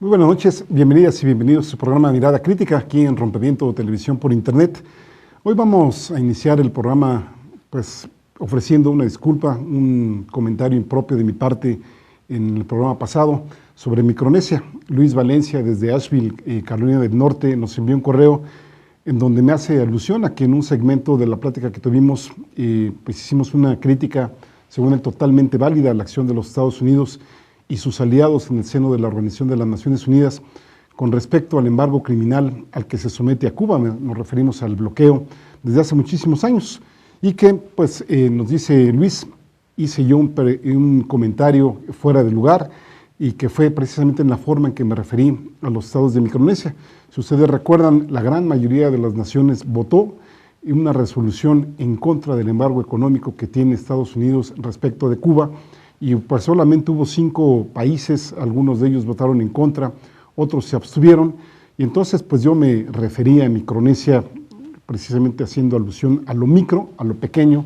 Muy buenas noches, bienvenidas y bienvenidos a su programa Mirada Crítica aquí en Rompimiento Televisión por Internet. Hoy vamos a iniciar el programa ofreciendo una disculpa, un comentario impropio de mi parte en el programa pasado sobre Micronesia. Luis Valencia desde Asheville, Carolina del Norte, nos envió un correo en donde me hace alusión a que en un segmento de la plática que tuvimos hicimos una crítica, según él, totalmente válida a la acción de los Estados Unidos y sus aliados en el seno de la Organización de las Naciones Unidas con respecto al embargo criminal al que se somete a Cuba. Nos referimos al bloqueo desde hace muchísimos años y que nos dice Luis, hice yo un comentario fuera de lugar y que fue precisamente en la forma en que me referí a los estados de Micronesia. Si ustedes recuerdan, la gran mayoría de las naciones votó en una resolución en contra del embargo económico que tiene Estados Unidos respecto de Cuba, y pues solamente hubo 5 países, algunos de ellos votaron en contra, otros se abstuvieron, y entonces pues yo me refería a Micronesia precisamente haciendo alusión a lo micro, a lo pequeño,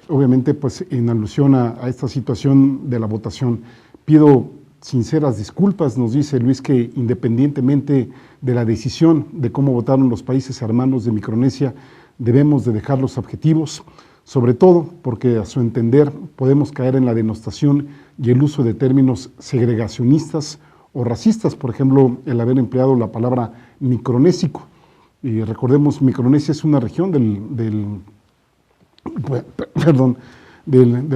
obviamente pues en alusión a esta situación de la votación. Pido sinceras disculpas, nos dice Luis, que independientemente de la decisión de cómo votaron los países hermanos de Micronesia, debemos de dejar los objetivos, sobre todo porque a su entender podemos caer en la denostación y el uso de términos segregacionistas o racistas, por ejemplo, el haber empleado la palabra micronésico. Y recordemos, Micronesia es una región de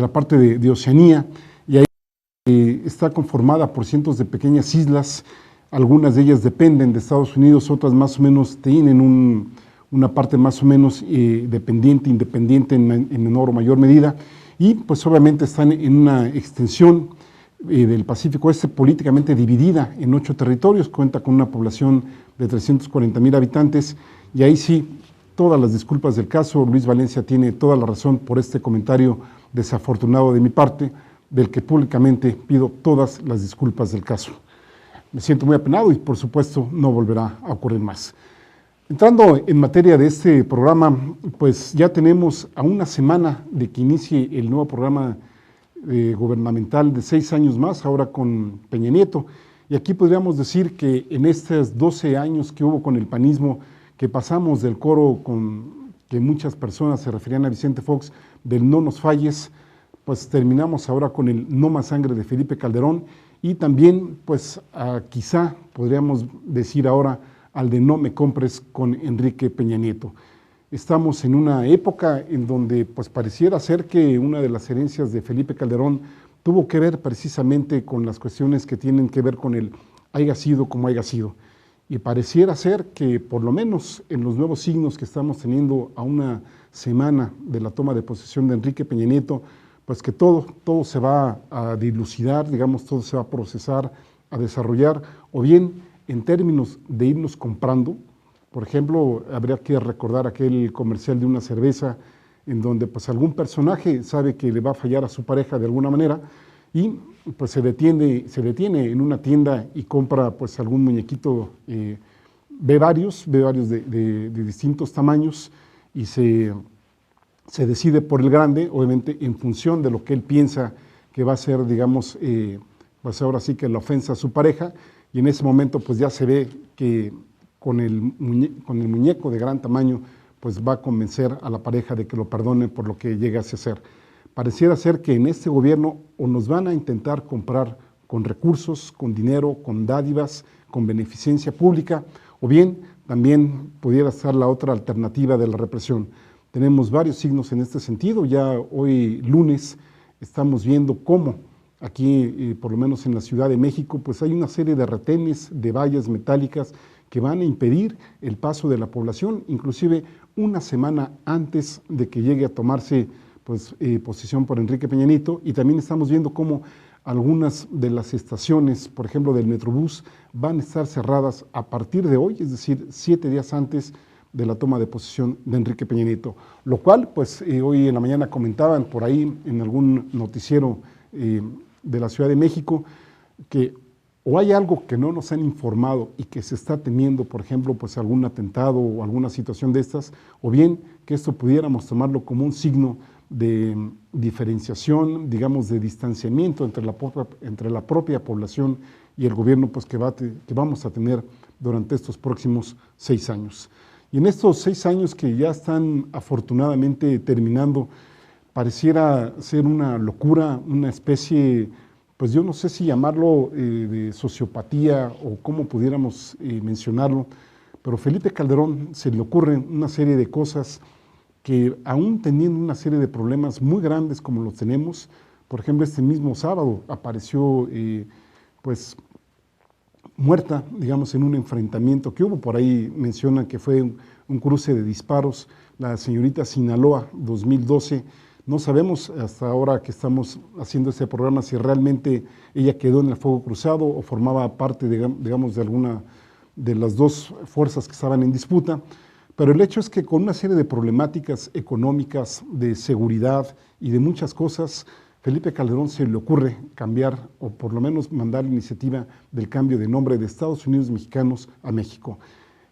la parte de Oceanía, y ahí está conformada por cientos de pequeññas islas, algunas de ellas dependen de Estados Unidos, otras más o menos tienen una parte más o menos independiente en menor o mayor medida, y pues obviamente están en una extensión del Pacífico Este políticamente dividida en 8 territorios, cuenta con una población de 340,000 habitantes, y ahí sí, todas las disculpas del caso. Luis Valencia tiene toda la razón por este comentario desafortunado de mi parte, del que públicamente pido todas las disculpas del caso. Me siento muy apenado y por supuesto no volverá a ocurrir más. Entrando en materia de este programa, pues ya tenemos a una semana de que inicie el nuevo programa gubernamental de 6 años más, ahora con Peña Nieto, y aquí podríamos decir que en estos 12 años que hubo con el panismo, que pasamos del coro con que muchas personas se referían a Vicente Fox, del no nos falles, pues terminamos ahora con el no más sangre de Felipe Calderón, y también pues quizá podríamos decir ahora al de no me compres con Enrique Peña Nieto. Estamos en una época en donde pues pareciera ser que una de las herencias de Felipe Calderón tuvo que ver precisamente con las cuestiones que tienen que ver con el haya sido como haya sido. Y pareciera ser que por lo menos en los nuevos signos que estamos teniendo a una semana de la toma de posesión de Enrique Peña Nieto, pues que todo se va a dilucidar, digamos, todo se va a procesar, a desarrollar, o bien en términos de irnos comprando. Por ejemplo, habría que recordar aquel comercial de una cerveza en donde pues algún personaje sabe que le va a fallar a su pareja de alguna manera y pues se detiene en una tienda y compra pues algún muñequito, ve varios de distintos tamaños y se decide por el grande, obviamente en función de lo que él piensa que va a ser, digamos, pues ahora sí que la ofensa a su pareja, y en ese momento pues ya se ve que con el muñeco de gran tamaño pues va a convencer a la pareja de que lo perdone por lo que llegase a hacer. Pareciera ser que en este gobierno o nos van a intentar comprar con recursos, con dinero, con dádivas, con beneficencia pública, o bien también pudiera estar la otra alternativa de la represión. Tenemos varios signos en este sentido. Ya hoy lunes estamos viendo cómo aquí, por lo menos en la Ciudad de México, pues hay una serie de retenes, de vallas metálicas que van a impedir el paso de la población, inclusive una semana antes de que llegue a tomarse posesión por Enrique Peña Nieto. Y también estamos viendo cómo algunas de las estaciones, por ejemplo del Metrobús, van a estar cerradas a partir de hoy, es decir, 7 días antes de la toma de posesión de Enrique Peña Nieto, lo cual pues hoy en la mañana comentaban por ahí en algún noticiero de la Ciudad de México, que o hay algo que no nos han informado y que se está temiendo, por ejemplo, pues algún atentado o alguna situación de estas, o bien que esto pudiéramos tomarlo como un signo de diferenciación, digamos, de distanciamiento entre la propia población y el gobierno pues, que vamos a tener durante estos próximos 6 años. Y en estos 6 años que ya están afortunadamente terminando, pareciera ser una locura, una especie, pues yo no sé si llamarlo de sociopatía o cómo pudiéramos mencionarlo, pero Felipe Calderón se le ocurren una serie de cosas que aún teniendo una serie de problemas muy grandes como los tenemos, por ejemplo, este mismo sábado apareció pues muerta, digamos, en un enfrentamiento que hubo, por ahí mencionan que fue un cruce de disparos, la señorita Sinaloa 2012, no sabemos hasta ahora que estamos haciendo este programa si realmente ella quedó en el fuego cruzado o formaba parte, digamos, de alguna de las dos fuerzas que estaban en disputa, pero el hecho es que con una serie de problemáticas económicas, de seguridad y de muchas cosas, Felipe Calderón se le ocurre cambiar o por lo menos mandar la iniciativa del cambio de nombre de Estados Unidos Mexicanos a México.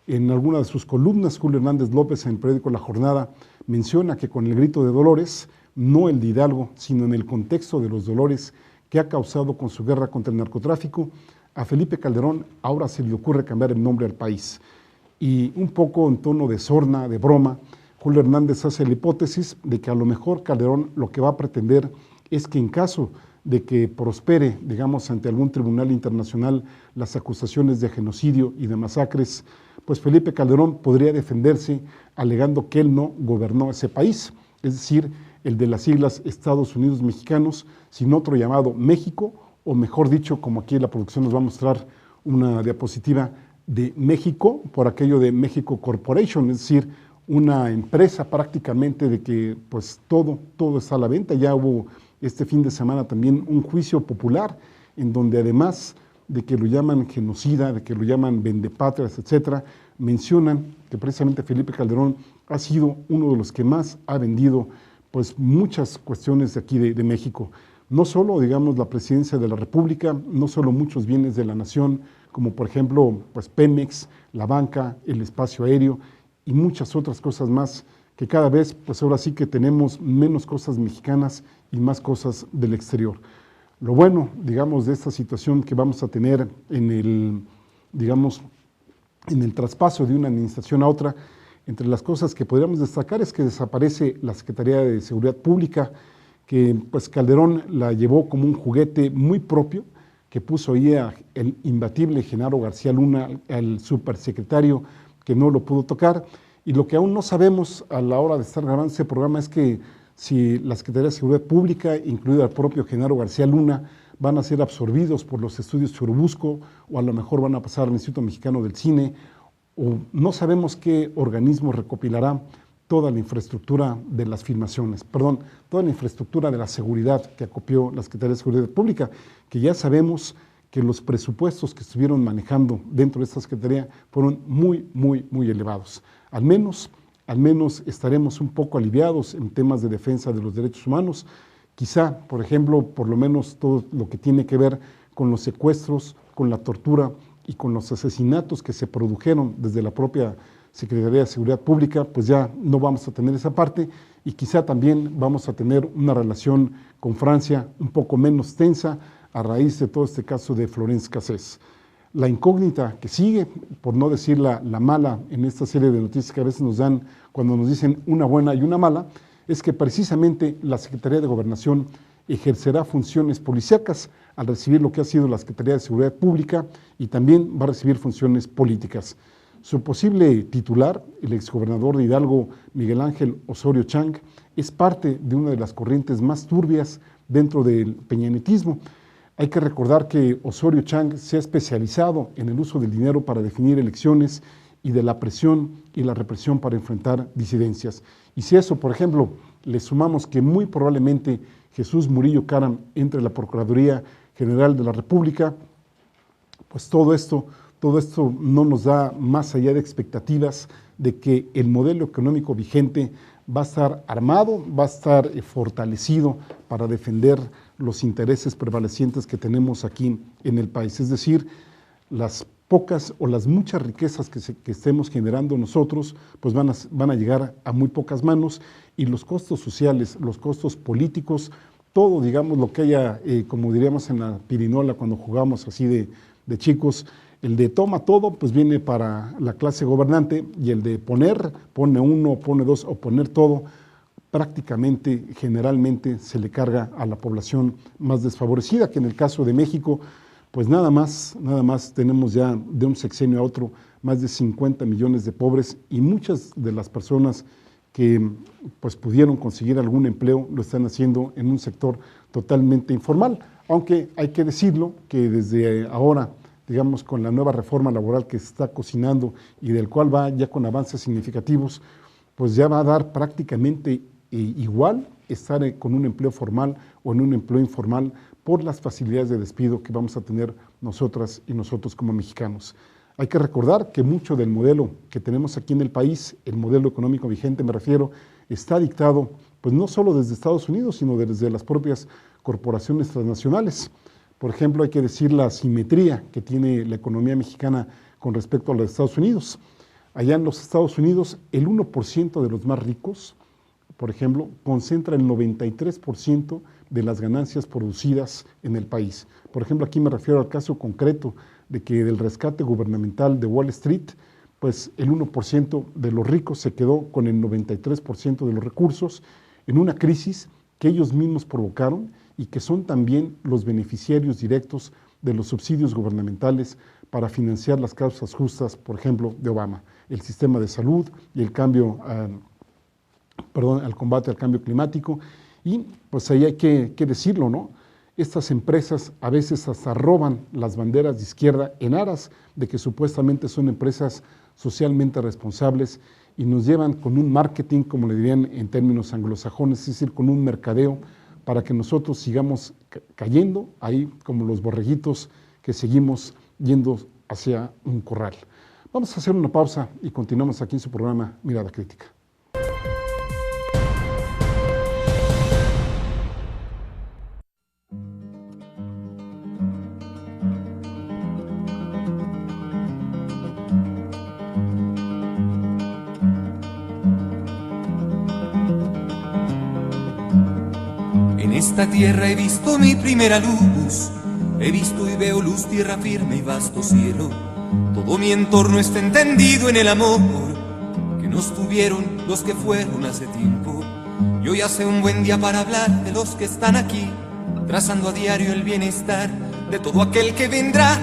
En alguna de sus columnas, Julio Hernández López en el periódico La Jornada menciona que con el grito de Dolores, no el de Hidalgo, sino en el contexto de los dolores que ha causado con su guerra contra el narcotráfico, a Felipe Calderón ahora se le ocurre cambiar el nombre al país. Y un poco en tono de sorna, de broma, Julio Hernández hace la hipótesis de que a lo mejor Calderón lo que va a pretender es que en caso de que prospere, digamos, ante algún tribunal internacional las acusaciones de genocidio y de masacres, pues Felipe Calderón podría defenderse alegando que él no gobernó ese país, es decir, el de las siglas Estados Unidos Mexicanos, sin otro llamado México, o mejor dicho, como aquí la producción nos va a mostrar una diapositiva de México, por aquello de México Corporation, es decir, una empresa prácticamente de que pues todo está a la venta. Ya hubo este fin de semana también un juicio popular en donde además de que lo llaman genocida, de que lo llaman vendepatrias, etcétera, mencionan que precisamente Felipe Calderón ha sido uno de los que más ha vendido pues muchas cuestiones de aquí de México. No solo, digamos, la presidencia de la República, no solo muchos bienes de la nación, como por ejemplo pues Pemex, la banca, el espacio aéreo y muchas otras cosas más, que cada vez pues ahora sí que tenemos menos cosas mexicanas y más cosas del exterior. Lo bueno, digamos, de esta situación que vamos a tener en el, digamos, en el traspaso de una administración a otra, entre las cosas que podríamos destacar es que desaparece la Secretaría de Seguridad Pública, que pues Calderón la llevó como un juguete muy propio, que puso ahí el imbatible Genaro García Luna, el supersecretario, que no lo pudo tocar, y lo que aún no sabemos a la hora de estar grabando este programa es que si la Secretaría de Seguridad Pública, incluido el propio Genaro García Luna, van a ser absorbidos por los estudios Churubusco, o a lo mejor van a pasar al Instituto Mexicano del Cine, o no sabemos qué organismo recopilará toda la infraestructura de las filmaciones, perdón, toda la infraestructura de la seguridad que acopió la Secretaría de Seguridad Pública, que ya sabemos que los presupuestos que estuvieron manejando dentro de esta Secretaría fueron muy elevados. Al menos estaremos un poco aliviados en temas de defensa de los derechos humanos. Quizá, por ejemplo, por lo menos todo lo que tiene que ver con los secuestros, con la tortura y con los asesinatos que se produjeron desde la propia Secretaría de Seguridad Pública, pues ya no vamos a tener esa parte y quizá también vamos a tener una relación con Francia un poco menos tensa a raíz de todo este caso de Florence Cassés. La incógnita que sigue, por no decir la mala en esta serie de noticias que a veces nos dan cuando nos dicen una buena y una mala, es que precisamente la Secretaría de Gobernación ejercerá funciones policíacas al recibir lo que ha sido la Secretaría de Seguridad Pública y también va a recibir funciones políticas. Su posible titular, el exgobernador de Hidalgo, Miguel Ángel Osorio Chang, es parte de una de las corrientes más turbias dentro del peñanetismo. Hay que recordar que Osorio Chang se ha especializado en el uso del dinero para definir elecciones y de la presión y la represión para enfrentar disidencias. Y si eso, por ejemplo, le sumamos que muy probablemente Jesús Murillo Caram entre la Procuraduría General de la República, pues todo esto no nos da más allá de expectativas de que el modelo económico vigente va a estar armado, va a estar fortalecido para defender los intereses prevalecientes que tenemos aquí en el país. Es decir, las pocas o las muchas riquezas que estemos generando nosotros, pues van a llegar a muy pocas manos y los costos sociales, los costos políticos, todo, digamos, lo que haya, como diríamos en la pirinola cuando jugamos así de de chicos. El de toma todo, pues viene para la clase gobernante, y el de pone uno, pone dos o poner todo, prácticamente, generalmente se le carga a la población más desfavorecida, que en el caso de México, pues nada más tenemos ya de un sexenio a otro más de 50 millones de pobres, y muchas de las personas que pues pudieron conseguir algún empleo lo están haciendo en un sector totalmente informal, aunque hay que decirlo que desde ahora, digamos, con la nueva reforma laboral que se está cocinando y del cual va ya con avances significativos, pues ya va a dar prácticamente igual estar con un empleo formal o en un empleo informal por las facilidades de despido que vamos a tener nosotras y nosotros como mexicanos. Hay que recordar que mucho del modelo que tenemos aquí en el país, el modelo económico vigente me refiero, está dictado pues no solo desde Estados Unidos, sino desde las propias corporaciones transnacionales. Por ejemplo, hay que decir la asimetría que tiene la economía mexicana con respecto a los Estados Unidos. Allá en los Estados Unidos, el 1% de los más ricos, por ejemplo, concentra el 93% de las ganancias producidas en el país. Por ejemplo, aquí me refiero al caso concreto de que del rescate gubernamental de Wall Street, pues el 1% de los ricos se quedó con el 93% de los recursos en una crisis que ellos mismos provocaron y que son también los beneficiarios directos de los subsidios gubernamentales para financiar las causas justas, por ejemplo, de Obama, el sistema de salud y el cambio, al combate al cambio climático. Y pues ahí hay que decirlo, ¿no? Estas empresas a veces hasta roban las banderas de izquierda en aras de que supuestamente son empresas socialmente responsables y nos llevan con un marketing, como le dirían en términos anglosajones, es decir, con un mercadeo para que nosotros sigamos cayendo ahí como los borreguitos que seguimos yendo hacia un corral. Vamos a hacer una pausa y continuamos aquí en su programa Mirada Crítica. En esta tierra he visto mi primera luz, he visto y veo luz, tierra firme y vasto cielo. Todo mi entorno está entendido en el amor que nos tuvieron los que fueron hace tiempo. Y hoy hace un buen día para hablar de los que están aquí, trazando a diario el bienestar de todo aquel que vendrá.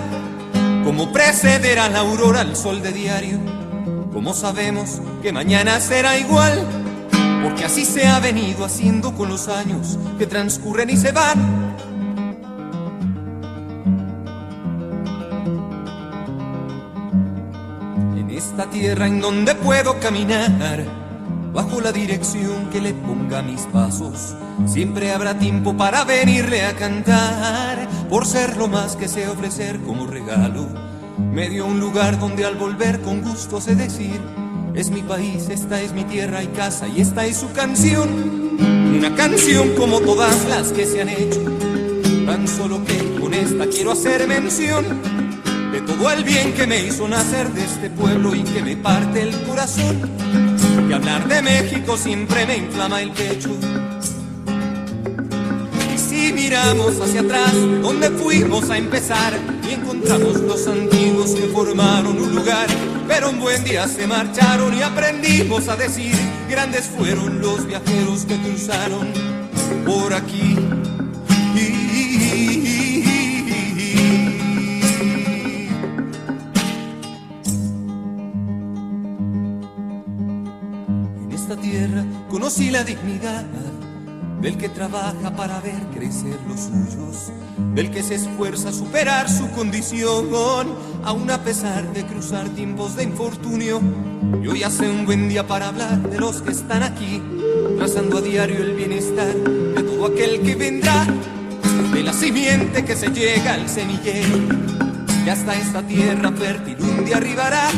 Como precederá la aurora al sol de diario, como sabemos que mañana será igual, porque así se ha venido haciendo con los años que transcurren y se van. En esta tierra en donde puedo caminar, bajo la dirección que le ponga a mis pasos, siempre habrá tiempo para venirle a cantar, por ser lo más que sé ofrecer como regalo. Me dio un lugar donde al volver con gusto sé decir: es mi país, esta es mi tierra y casa, y esta es su canción. Una canción como todas las que se han hecho, tan solo que con esta quiero hacer mención de todo el bien que me hizo nacer de este pueblo y que me parte el corazón. Que hablar de México siempre me inflama el pecho. Y si miramos hacia atrás, donde fuimos a empezar, y encontramos los antiguos que formaron un lugar, pero un buen día se marcharon y aprendimos a decir: grandes fueron los viajeros que cruzaron por aquí. En esta tierra conocí la dignidad del que trabaja para ver crecer los suyos, del que se esfuerza a superar su condición, aun a pesar de cruzar tiempos de infortunio. Y hoy hace un buen día para hablar de los que están aquí, trazando a diario el bienestar de todo aquel que vendrá, de la simiente que se llega al semillero, que hasta esta tierra fértil un día arribará.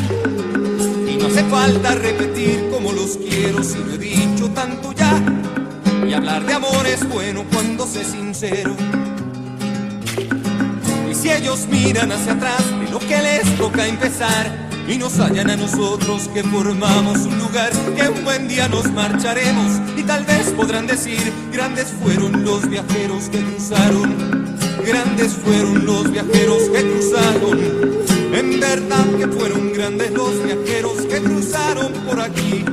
Y no hace falta repetir como los quiero, si lo he dicho tanto ya. Y hablar de amor es bueno cuando se es sincero. Y si ellos miran hacia atrás de lo que les toca empezar, y nos hallan a nosotros que formamos un lugar, que un buen día nos marcharemos y tal vez podrán decir: grandes fueron los viajeros que cruzaron grandes fueron los viajeros que cruzaron, en verdad que fueron grandes los viajeros que cruzaron por aquí.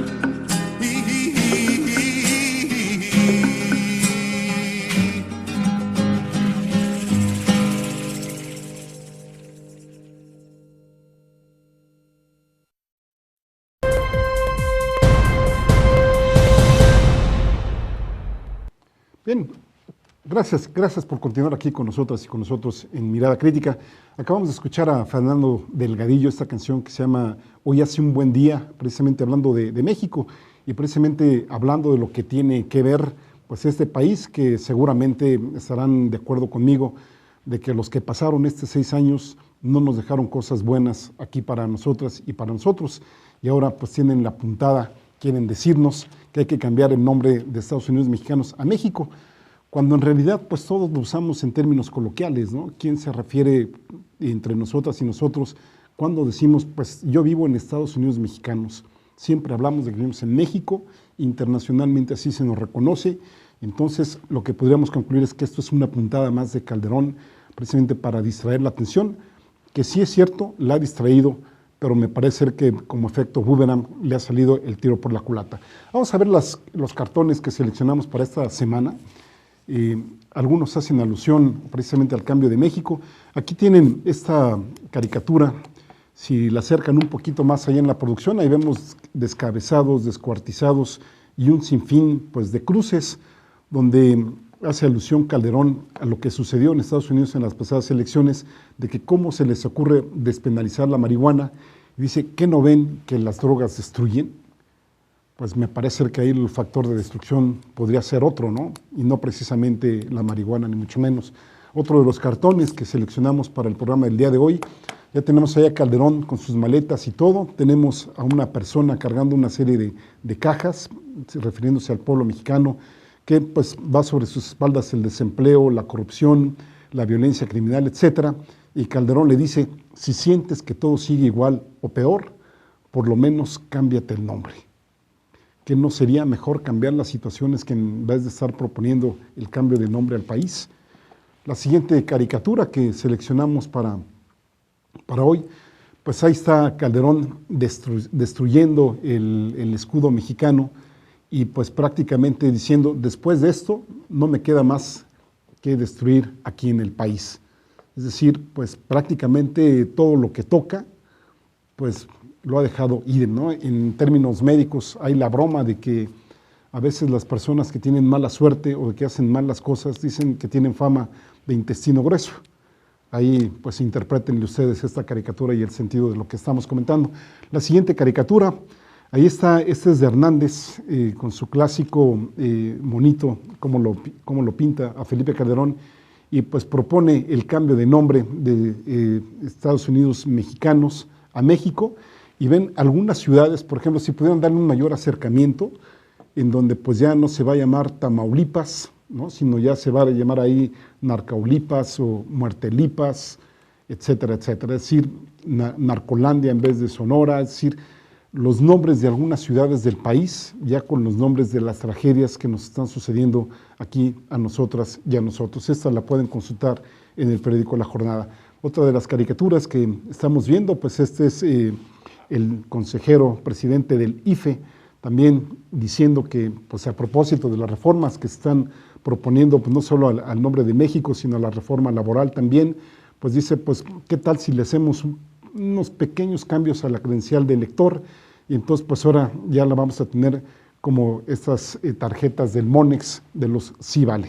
Bien, gracias por continuar aquí con nosotras y con nosotros en Mirada Crítica. Acabamos de escuchar a Fernando Delgadillo, esta canción que se llama Hoy hace un buen día, precisamente hablando de México y precisamente hablando de lo que tiene que ver pues este país, que seguramente estarán de acuerdo conmigo de que los que pasaron estos 6 años no nos dejaron cosas buenas aquí para nosotras y para nosotros, y ahora pues tienen la puntada, quieren decirnos que hay que cambiar el nombre de Estados Unidos mexicanos a México, cuando en realidad pues todos lo usamos en términos coloquiales, ¿no? ¿Quién se refiere entre nosotras y nosotros cuando decimos pues yo vivo en Estados Unidos mexicanos? Siempre hablamos de que vivimos en México, internacionalmente así se nos reconoce. Entonces lo que podríamos concluir es que esto es una puntada más de Calderón, precisamente para distraer la atención, que sí es cierto, la ha distraído, pero me parece que como efecto boomerang le ha salido el tiro por la culata. Vamos a ver los cartones que seleccionamos para esta semana. Algunos hacen alusión precisamente al cambio de México. Aquí tienen esta caricatura, si la acercan un poquito más allá en la producción, ahí vemos descabezados, descuartizados y un sinfín pues, de cruces, donde hace alusión Calderón a lo que sucedió en Estados Unidos en las pasadas elecciones, de que cómo se les ocurre despenalizar la marihuana. Y dice, ¿qué no ven que las drogas destruyen? Pues me parece que ahí el factor de destrucción podría ser otro, ¿no? Y no precisamente la marihuana, ni mucho menos. Otro de los cartones que seleccionamos para el programa del día de hoy, ya tenemos ahí a Calderón con sus maletas y todo, tenemos a una persona cargando una serie de cajas, refiriéndose al pueblo mexicano, que pues va sobre sus espaldas el desempleo, la corrupción, la violencia criminal, etcétera, y Calderón le dice, si sientes que todo sigue igual o peor, por lo menos cámbiate el nombre. ¿Que no sería mejor cambiar las situaciones que en vez de estar proponiendo el cambio de nombre al país? La siguiente caricatura que seleccionamos para hoy, pues ahí está Calderón destruyendo el escudo mexicano y pues prácticamente diciendo, después de esto no me queda más que destruir aquí en el país. Es decir, pues prácticamente todo lo que toca, pues lo ha dejado ir, ¿no? En términos médicos hay la broma de que a veces las personas que tienen mala suerte o que hacen malas cosas dicen que tienen fama de intestino grueso. Ahí pues interpretenle ustedes esta caricatura y el sentido de lo que estamos comentando. La siguiente caricatura, ahí está, este es de Hernández, con su clásico monito, como lo pinta a Felipe Calderón, y pues propone el cambio de nombre de Estados Unidos mexicanos a México, y ven algunas ciudades, por ejemplo, si pudieran darle un mayor acercamiento, en donde pues ya no se va a llamar Tamaulipas, ¿no? Sino ya se va a llamar ahí Narcaulipas o Muertelipas, etcétera, etcétera. Es decir, Narcolandia en vez de Sonora, es decir, los nombres de algunas ciudades del país, ya con los nombres de las tragedias que nos están sucediendo aquí a nosotras y a nosotros. Esta la pueden consultar en el periódico La Jornada. Otra de las caricaturas que estamos viendo, pues este es el consejero presidente del IFE, también diciendo que pues a propósito de las reformas que están proponiendo, pues no solo al nombre de México, sino a la reforma laboral también, pues dice, pues qué tal si le hacemos unos pequeños cambios a la credencial de elector, y entonces pues ahora ya la vamos a tener como estas tarjetas del Monex de los Sí Vale.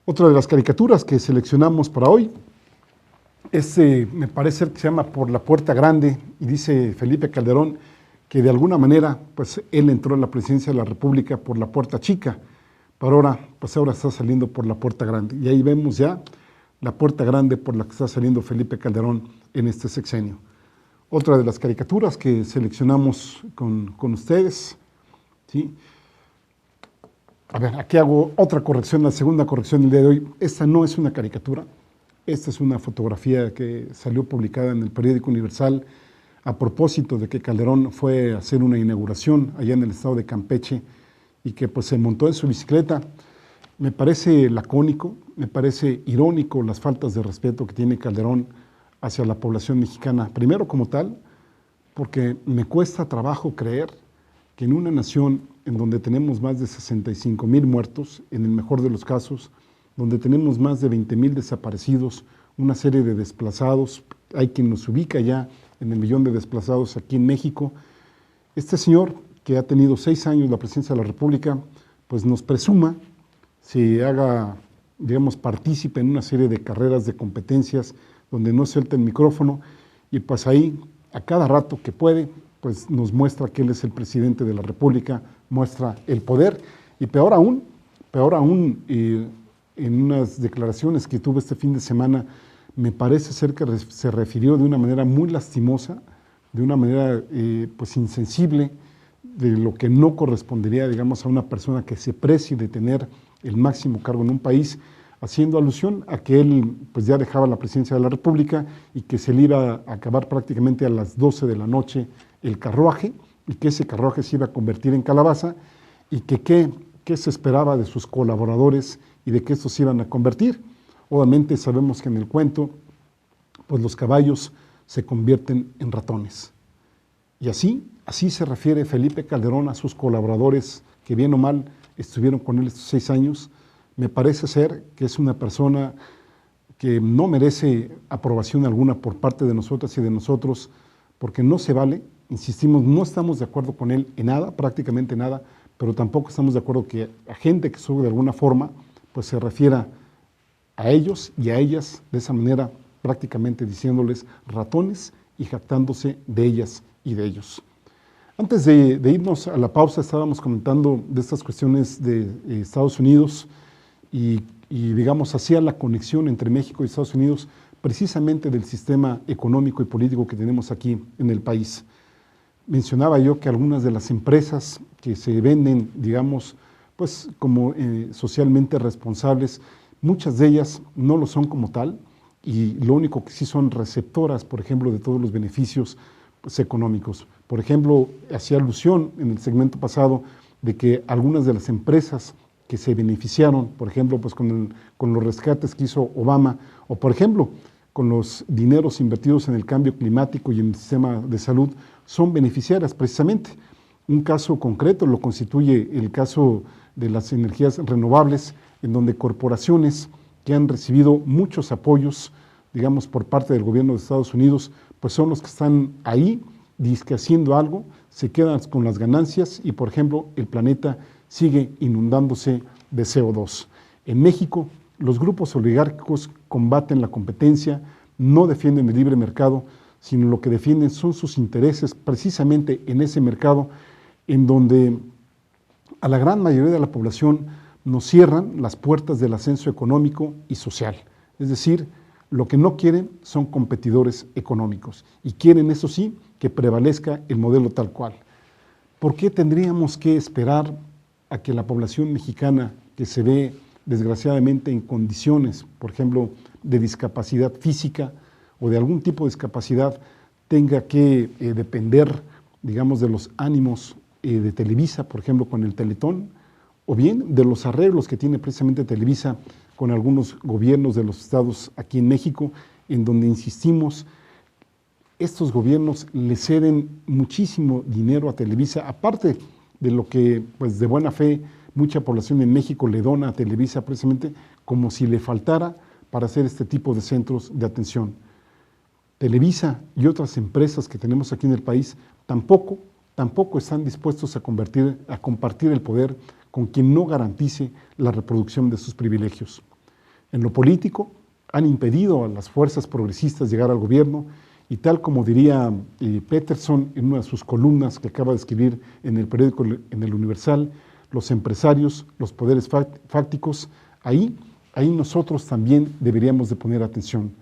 Otra de las caricaturas que seleccionamos para hoy, me parece que se llama Por la Puerta Grande, y dice Felipe Calderón que de alguna manera pues él entró en la presidencia de la República por la puerta chica, pero ahora está saliendo por la puerta grande, y ahí vemos ya la puerta grande por la que está saliendo Felipe Calderón en este sexenio. Otra de las caricaturas que seleccionamos con ustedes, ¿sí? A ver, aquí hago otra corrección, la segunda corrección del día de hoy. Esta no es una caricatura, esta es una fotografía que salió publicada en el periódico Universal a propósito de que Calderón fue a hacer una inauguración allá en el estado de Campeche y que pues se montó en su bicicleta Me parece lacónico, me parece irónico las faltas de respeto que tiene Calderón hacia la población mexicana, primero como tal, porque me cuesta trabajo creer que en una nación en donde tenemos más de 65,000 muertos, en el mejor de los casos, donde tenemos más de 20,000 desaparecidos, una serie de desplazados, hay quien nos ubica ya en el millón de desplazados aquí en México, este señor que ha tenido 6 años la presidencia de la República, pues nos presuma, se haga, digamos, partícipe en una serie de carreras, de competencias, donde no suelta el micrófono, y pues ahí, a cada rato que puede, pues nos muestra que él es el presidente de la República, muestra el poder, y peor aún, en unas declaraciones que tuvo este fin de semana, me parece ser que se refirió de una manera muy lastimosa, de una manera pues insensible, de lo que no correspondería, digamos, a una persona que se precie de tener el máximo cargo en un país, haciendo alusión a que él pues ya dejaba la presidencia de la República y que se le iba a acabar prácticamente a las 12 de la noche el carruaje, y que ese carruaje se iba a convertir en calabaza, y que qué se esperaba de sus colaboradores y de que estos se iban a convertir. Obviamente sabemos que en el cuento, pues los caballos se convierten en ratones. Y así se refiere Felipe Calderón a sus colaboradores que bien o mal estuvieron con él estos 6 años. Me parece ser que es una persona que no merece aprobación alguna por parte de nosotras y de nosotros, porque no se vale, insistimos, no estamos de acuerdo con él en nada, prácticamente nada, pero tampoco estamos de acuerdo que a gente que sube de alguna forma, pues se refiera a ellos y a ellas de esa manera, prácticamente diciéndoles ratones y jactándose de ellas y de ellos. Antes de irnos a la pausa, estábamos comentando de estas cuestiones de Estados Unidos y digamos, hacía la conexión entre México y Estados Unidos precisamente del sistema económico y político que tenemos aquí en el país. Mencionaba yo que algunas de las empresas que se venden, digamos, pues como socialmente responsables, muchas de ellas no lo son como tal, y lo único que sí son receptoras, por ejemplo, de todos los beneficios pues, económicos. Por ejemplo, hacía alusión en el segmento pasado de que algunas de las empresas que se beneficiaron, por ejemplo, pues con los rescates que hizo Obama, o por ejemplo, con los dineros invertidos en el cambio climático y en el sistema de salud, son beneficiarias precisamente. Un caso concreto lo constituye el caso de las energías renovables, en donde corporaciones que han recibido muchos apoyos, digamos, por parte del gobierno de Estados Unidos, pues son los que están ahí, dizque haciendo algo, se quedan con las ganancias y, por ejemplo, el planeta sigue inundándose de CO2. En México, los grupos oligárquicos combaten la competencia, no defienden el libre mercado, sino lo que defienden son sus intereses precisamente en ese mercado, en donde a la gran mayoría de la población nos cierran las puertas del ascenso económico y social. Es decir, lo que no quieren son competidores económicos y quieren, eso sí, que prevalezca el modelo tal cual. ¿Por qué tendríamos que esperar a que la población mexicana que se ve desgraciadamente en condiciones, por ejemplo, de discapacidad física o de algún tipo de discapacidad, tenga que depender, digamos, de los ánimos de Televisa, por ejemplo, con el Teletón, o bien de los arreglos que tiene precisamente Televisa con algunos gobiernos de los estados aquí en México, en donde insistimos, estos gobiernos le ceden muchísimo dinero a Televisa, aparte de lo que, pues de buena fe, mucha población en México le dona a Televisa precisamente como si le faltara para hacer este tipo de centros de atención. Televisa y otras empresas que tenemos aquí en el país tampoco están dispuestos a compartir el poder con quien no garantice la reproducción de sus privilegios. En lo político, han impedido a las fuerzas progresistas llegar al gobierno y tal como diría Peterson en una de sus columnas que acaba de escribir en el periódico en el Universal, los empresarios, los poderes fácticos, ahí nosotros también deberíamos de poner atención.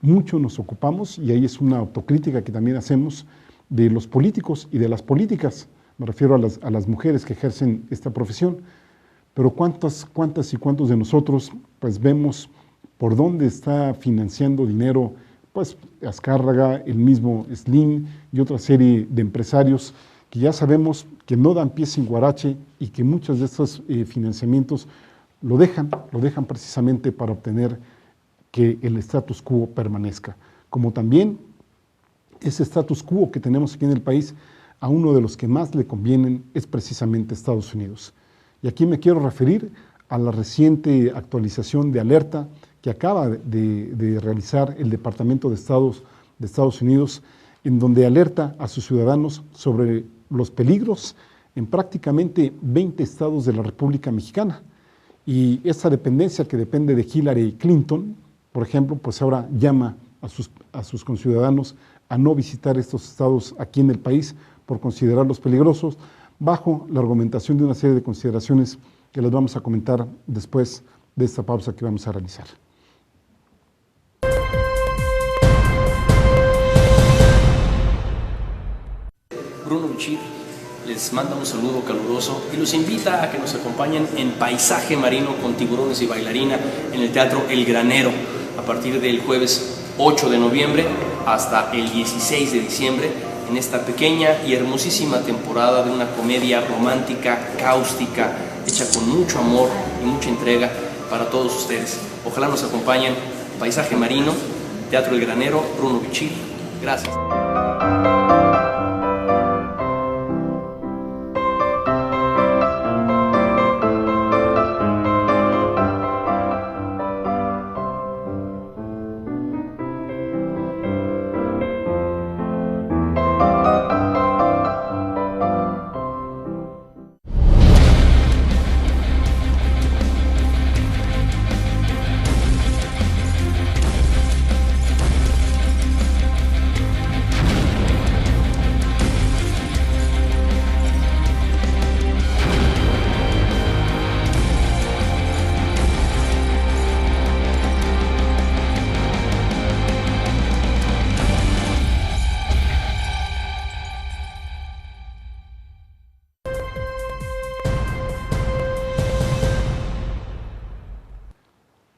Mucho nos ocupamos, y ahí es una autocrítica que también hacemos, de los políticos y de las políticas, me refiero a las mujeres que ejercen esta profesión, pero cuántas y cuántos de nosotros pues vemos por dónde está financiando dinero, pues Azcárraga, el mismo Slim y otra serie de empresarios que ya sabemos que no dan pie sin guarache y que muchos de estos financiamientos lo dejan precisamente para obtener que el status quo permanezca. Como también ese status quo que tenemos aquí en el país, a uno de los que más le convienen es precisamente Estados Unidos. Y aquí me quiero referir a la reciente actualización de alerta que acaba de realizar el Departamento de Estados Unidos, en donde alerta a sus ciudadanos sobre los peligros en prácticamente 20 estados de la República Mexicana. Y esa dependencia que depende de Hillary Clinton, por ejemplo, pues ahora llama a sus conciudadanos a no visitar estos estados aquí en el país por considerarlos peligrosos, bajo la argumentación de una serie de consideraciones que les vamos a comentar después de esta pausa que vamos a realizar. Bruno Bichir les manda un saludo caluroso y los invita a que nos acompañen en Paisaje Marino con tiburones y bailarina en el Teatro El Granero a partir del jueves 8 de noviembre hasta el 16 de diciembre en esta pequeña y hermosísima temporada de una comedia romántica, cáustica, hecha con mucho amor y mucha entrega para todos ustedes. Ojalá nos acompañen. Paisaje Marino, Teatro El Granero, Bruno Bichir. Gracias.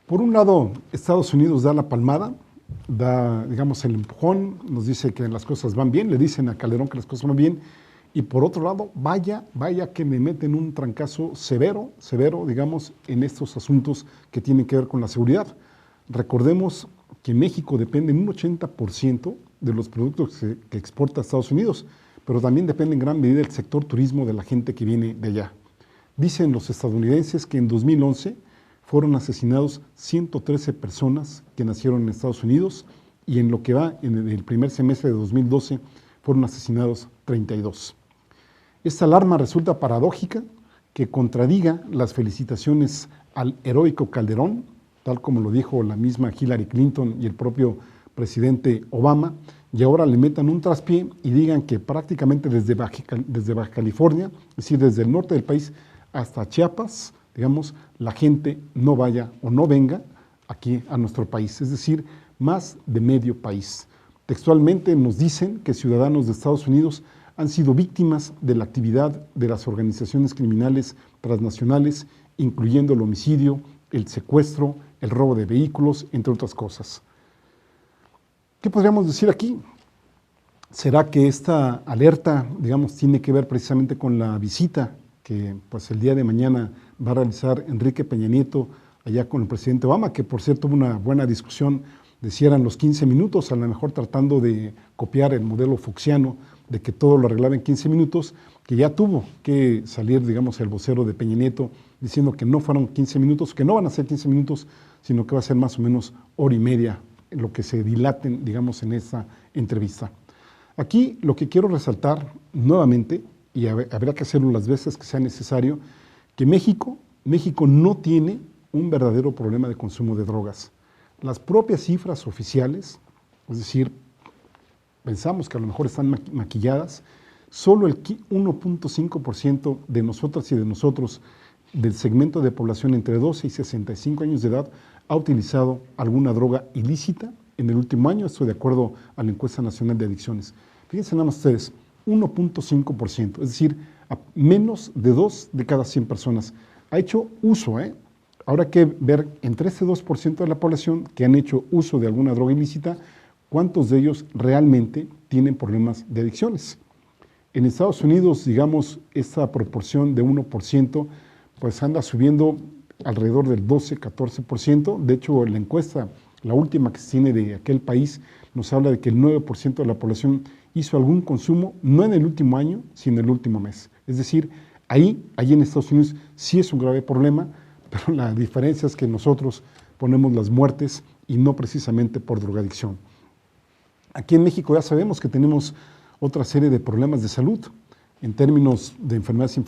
Por un lado, Estados Unidos da la palmada, da, digamos, el empujón, nos dice que las cosas van bien, le dicen a Calderón que las cosas van bien, y por otro lado, vaya que me meten un trancazo severo, digamos, en estos asuntos que tienen que ver con la seguridad. Recordemos que México depende en un 80% de los productos que exporta a Estados Unidos, pero también depende en gran medida del sector turismo de la gente que viene de allá. Dicen los estadounidenses que en 2011 fueron asesinados 113 personas que nacieron en Estados Unidos y en lo que va en el primer semestre de 2012 fueron asesinados 32. Esta alarma resulta paradójica que contradiga las felicitaciones al heroico Calderón, tal como lo dijo la misma Hillary Clinton y el propio presidente Obama, y ahora le metan un traspié y digan que prácticamente desde Baja California, es decir, desde el norte del país hasta Chiapas, digamos, la gente no vaya o no venga aquí a nuestro país, es decir, más de medio país. Textualmente nos dicen que ciudadanos de Estados Unidos han sido víctimas de la actividad de las organizaciones criminales transnacionales, incluyendo el homicidio, el secuestro, el robo de vehículos, entre otras cosas. ¿Qué podríamos decir aquí? ¿Será que esta alerta, digamos, tiene que ver precisamente con la visita que pues, el día de mañana va a realizar Enrique Peña Nieto allá con el presidente Obama, que por cierto hubo una buena discusión de si eran los 15 minutos, a lo mejor tratando de copiar el modelo fuchsiano de que todo lo arreglaba en 15 minutos, que ya tuvo que salir, digamos, el vocero de Peña Nieto diciendo que no fueron 15 minutos, que no van a ser 15 minutos, sino que va a ser más o menos hora y media en lo que se dilaten, digamos, en esta entrevista. Aquí lo que quiero resaltar nuevamente, y habrá que hacerlo las veces que sea necesario, que México no tiene un verdadero problema de consumo de drogas. Las propias cifras oficiales, es decir, pensamos que a lo mejor están maquilladas, solo el 1.5% de nosotras y de nosotros del segmento de población entre 12 y 65 años de edad ha utilizado alguna droga ilícita en el último año, esto de acuerdo a la encuesta nacional de adicciones. Fíjense nada más ustedes, 1.5%, es decir, a menos de 2 de cada 100 personas ha hecho uso. Ahora hay que ver entre ese 2% de la población que han hecho uso de alguna droga ilícita, cuántos de ellos realmente tienen problemas de adicciones. En Estados Unidos, digamos, esta proporción de 1% pues anda subiendo alrededor del 12-14%. De hecho, la encuesta, la última que se tiene de aquel país, nos habla de que el 9% de la población hizo algún consumo, no en el último año, sino en el último mes. Es decir, ahí en Estados Unidos sí es un grave problema, pero la diferencia es que nosotros ponemos las muertes y no precisamente por drogadicción. Aquí en México ya sabemos que tenemos otra serie de problemas de salud, en términos de enfermedades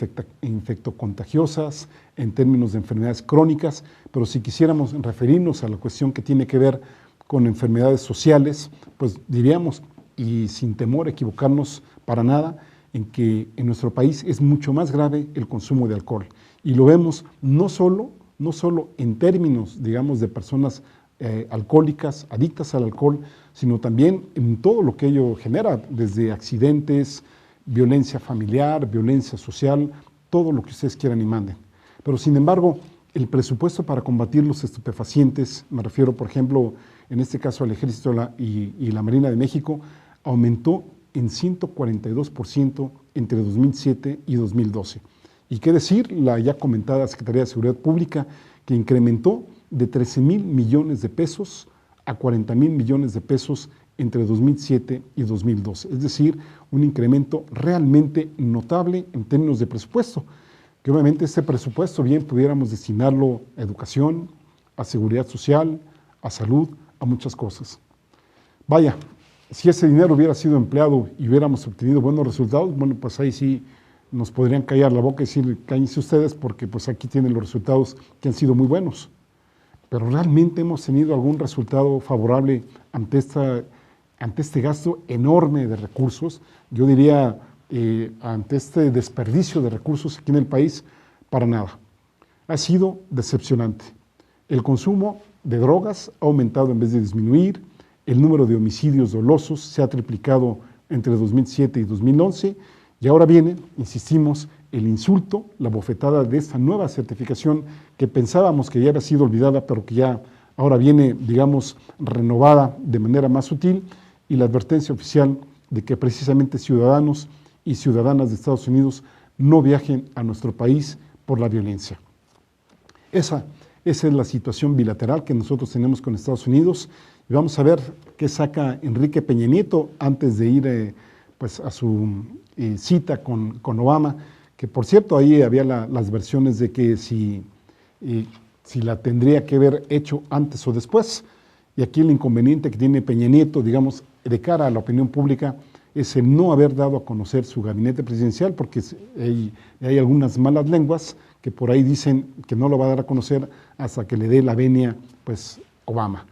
infectocontagiosas, en términos de enfermedades crónicas, pero si quisiéramos referirnos a la cuestión que tiene que ver con enfermedades sociales, pues diríamos, y sin temor a equivocarnos para nada, en que en nuestro país es mucho más grave el consumo de alcohol. Y lo vemos no solo en términos, digamos, de personas alcohólicas, adictas al alcohol, sino también en todo lo que ello genera, desde accidentes, violencia familiar, violencia social, todo lo que ustedes quieran y manden. Pero sin embargo, el presupuesto para combatir los estupefacientes, me refiero por ejemplo, en este caso al Ejército y la Marina de México, aumentó en 142% entre 2007 y 2012. Y qué decir, la ya comentada Secretaría de Seguridad Pública, que incrementó de 13,000 millones de pesos a 40,000 millones de pesos entre 2007 y 2012. Es decir, un incremento realmente notable en términos de presupuesto, que obviamente este presupuesto bien pudiéramos destinarlo a educación, a seguridad social, a salud, a muchas cosas. Vaya, si ese dinero hubiera sido empleado y hubiéramos obtenido buenos resultados, bueno, pues ahí sí nos podrían callar la boca y decir, cállense ustedes porque pues aquí tienen los resultados que han sido muy buenos. Pero realmente hemos tenido algún resultado favorable ante este gasto enorme de recursos, yo diría ante este desperdicio de recursos aquí en el país, para nada. Ha sido decepcionante. El consumo de drogas ha aumentado en vez de disminuir, el número de homicidios dolosos se ha triplicado entre 2007 y 2011, y ahora viene, insistimos, el insulto, la bofetada de esta nueva certificación que pensábamos que ya había sido olvidada, pero que ya ahora viene, digamos, renovada de manera más sutil, y la advertencia oficial de que precisamente ciudadanos y ciudadanas de Estados Unidos no viajen a nuestro país por la violencia. Esa es la situación bilateral que nosotros tenemos con Estados Unidos, y vamos a ver qué saca Enrique Peña Nieto antes de ir pues a su cita con Obama, que por cierto ahí había las versiones de que si la tendría que haber hecho antes o después, y aquí el inconveniente que tiene Peña Nieto, digamos, de cara a la opinión pública, es el no haber dado a conocer su gabinete presidencial, porque hay algunas malas lenguas que por ahí dicen que no lo va a dar a conocer hasta que le dé la venia, pues, Obama.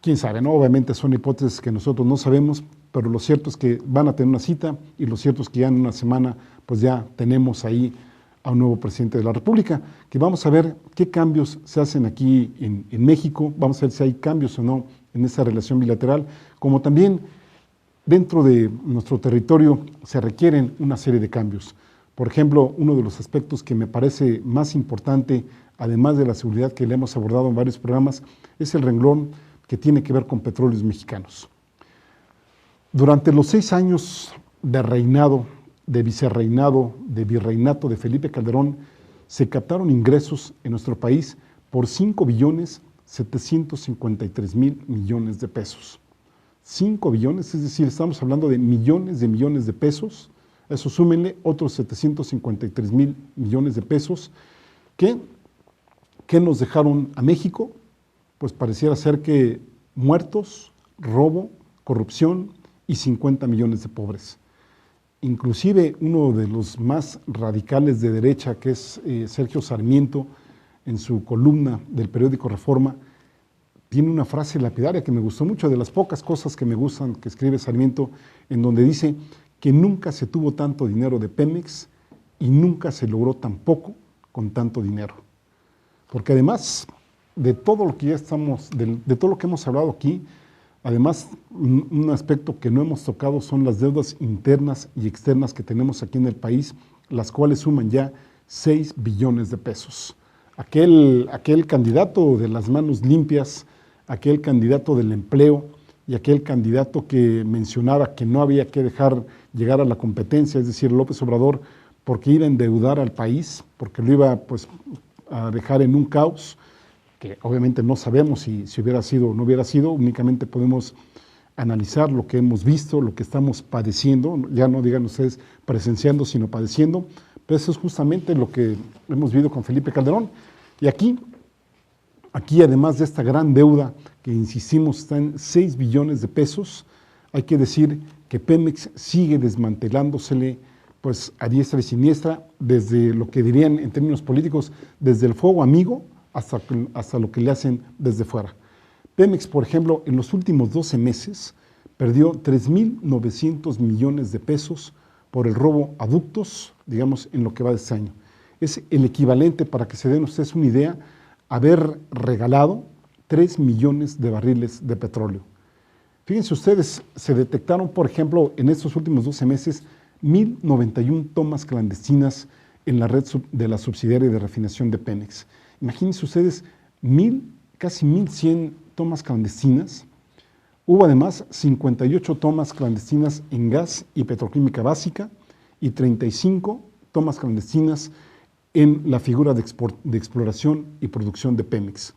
Quién sabe, ¿no? Obviamente son hipótesis que nosotros no sabemos, pero lo cierto es que van a tener una cita y lo cierto es que ya en una semana pues ya tenemos ahí a un nuevo presidente de la República, que vamos a ver qué cambios se hacen aquí en México, vamos a ver si hay cambios o no en esa relación bilateral, como también dentro de nuestro territorio se requieren una serie de cambios. Por ejemplo, uno de los aspectos que me parece más importante, además de la seguridad que le hemos abordado en varios programas, es el renglón que tiene que ver con Petróleos Mexicanos. Durante los 6 años de reinado, de vicerreinado, de virreinato de Felipe Calderón, se captaron ingresos en nuestro país por 5,753,000 millones de pesos. 5 billones, es decir, estamos hablando de millones de pesos, a eso súmenle otros 753,000 millones de pesos, que nos dejaron a México, pues pareciera ser que muertos, robo, corrupción y 50 millones de pobres. Inclusive uno de los más radicales de derecha, que es Sergio Sarmiento, en su columna del periódico Reforma, tiene una frase lapidaria que me gustó mucho, de las pocas cosas que me gustan que escribe Sarmiento, en donde dice que nunca se tuvo tanto dinero de Pemex y nunca se logró tan poco con tanto dinero. Porque además de todo lo que ya estamos, de todo lo que hemos hablado aquí, además un aspecto que no hemos tocado son las deudas internas y externas que tenemos aquí en el país, las cuales suman ya 6 billones de pesos. Aquel candidato de las manos limpias, aquel candidato del empleo y aquel candidato que mencionaba que no había que dejar llegar a la competencia, es decir, López Obrador, porque iba a endeudar al país, porque lo iba pues a dejar en un caos que obviamente no sabemos si hubiera sido o no hubiera sido, únicamente podemos analizar lo que hemos visto, lo que estamos padeciendo, ya no digan ustedes presenciando, sino padeciendo, pero eso es justamente lo que hemos vivido con Felipe Calderón. Y aquí además de esta gran deuda que insistimos está en 6 billones de pesos, hay que decir que Pemex sigue desmantelándosele pues a diestra y siniestra, desde lo que dirían en términos políticos, desde el fuego amigo hasta lo que le hacen desde fuera. Pemex, por ejemplo, en los últimos 12 meses perdió 3.900 millones de pesos por el robo a ductos, digamos, en lo que va de este año. Es el equivalente, para que se den ustedes una idea, haber regalado 3 millones de barriles de petróleo. Fíjense ustedes, se detectaron, por ejemplo, en estos últimos 12 meses, 1.091 tomas clandestinas en la red de la subsidiaria de refinación de Pemex. Imagínense ustedes, casi 1.100 tomas clandestinas. Hubo además 58 tomas clandestinas en gas y petroquímica básica y 35 tomas clandestinas en la figura de exploración y producción de Pemex.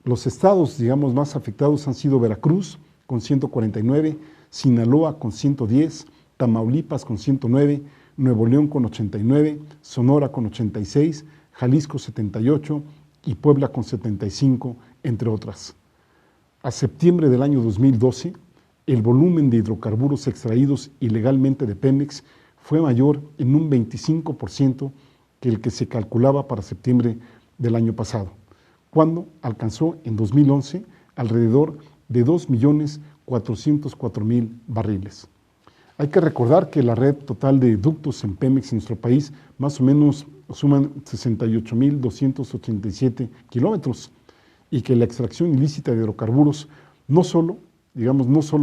Los estados, digamos, más afectados han sido Veracruz con 149, Sinaloa con 110, Tamaulipas con 109, Nuevo León con 89, Sonora con 86, Jalisco 78 y Puebla con 75, entre otras. A septiembre del año 2012, el volumen de hidrocarburos extraídos ilegalmente de Pemex fue mayor en un 25% que el que se calculaba para septiembre del año pasado, cuando alcanzó en 2011 alrededor de 2.404.000 barriles. Hay que recordar que la red total de ductos en Pemex en nuestro país más o menos suman 68.287 kilómetros y que la extracción ilícita de hidrocarburos no solo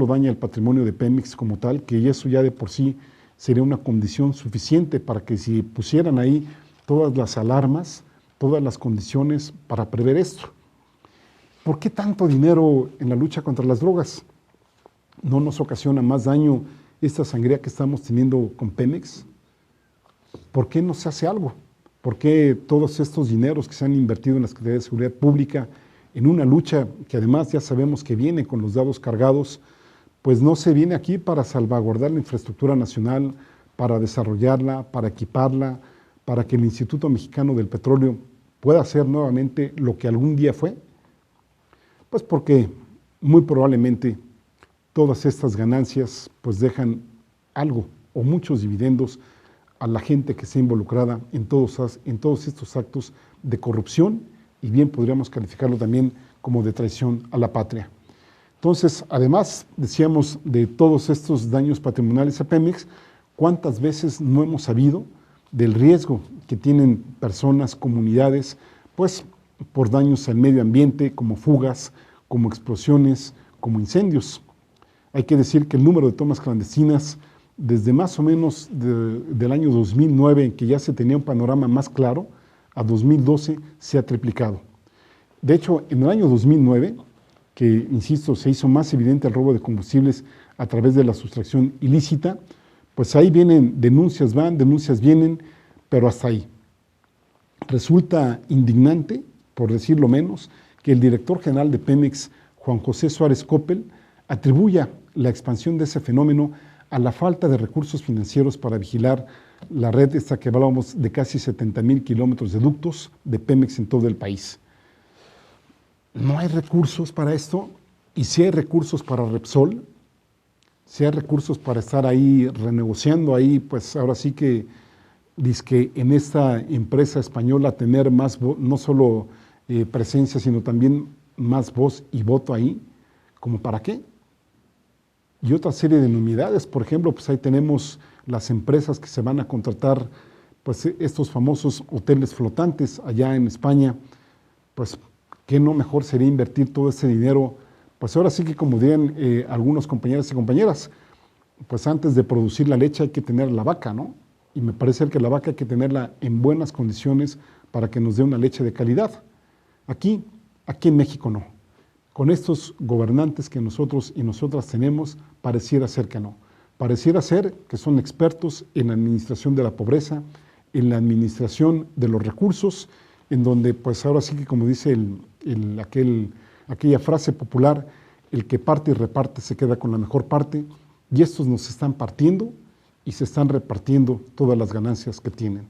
daña el patrimonio de Pemex como tal, que eso ya de por sí sería una condición suficiente para que si pusieran ahí todas las alarmas, todas las condiciones para prever esto. ¿Por qué tanto dinero en la lucha contra las drogas? ¿No nos ocasiona más daño esta sangría que estamos teniendo con Pemex? ¿Por qué no se hace algo? ¿Por qué todos estos dineros que se han invertido en la Secretaría de Seguridad Pública en una lucha que además ya sabemos que viene con los dados cargados, pues no se viene aquí para salvaguardar la infraestructura nacional, para desarrollarla, para equiparla, para que el Instituto Mexicano del Petróleo pueda ser nuevamente lo que algún día fue? Pues porque muy probablemente todas estas ganancias pues dejan algo o muchos dividendos a la gente que está involucrada en todos estos actos de corrupción, y bien podríamos calificarlo también como de traición a la patria. Entonces, además, decíamos, de todos estos daños patrimoniales a Pemex, ¿cuántas veces no hemos sabido del riesgo que tienen personas, comunidades, pues por daños al medio ambiente, como fugas, como explosiones, como incendios? Hay que decir que el número de tomas clandestinas, desde más o menos del año 2009, en que ya se tenía un panorama más claro, a 2012 se ha triplicado. De hecho, en el año 2009, que, insisto, se hizo más evidente el robo de combustibles a través de la sustracción ilícita, pues ahí vienen denuncias, denuncias vienen, pero hasta ahí. Resulta indignante, por decirlo menos, que el director general de Pemex, Juan José Suárez Coppel, atribuya la expansión de ese fenómeno a la falta de recursos financieros para vigilar la red esta que hablábamos de casi 70,000 kilómetros de ductos de Pemex en todo el país. No hay recursos para esto, y si hay recursos para Repsol, si hay recursos para estar ahí renegociando ahí, pues ahora sí que dizque en esta empresa española tener más, no solo presencia, sino también más voz y voto ahí, ¿como para qué? Y otra serie de nimiedades, por ejemplo, pues ahí tenemos las empresas que se van a contratar, pues estos famosos hoteles flotantes allá en España, pues ¿qué no mejor sería invertir todo ese dinero? Pues ahora sí que, como dirían algunos compañeros y compañeras, pues antes de producir la leche hay que tener la vaca, ¿no? Y me parece que la vaca hay que tenerla en buenas condiciones para que nos dé una leche de calidad. Aquí en México no. Con estos gobernantes que nosotros y nosotras tenemos, pareciera ser que no. Pareciera ser que son expertos en la administración de la pobreza, en la administración de los recursos, en donde pues ahora sí que, como dice aquella frase popular, el que parte y reparte se queda con la mejor parte, y estos nos están partiendo y se están repartiendo todas las ganancias que tienen.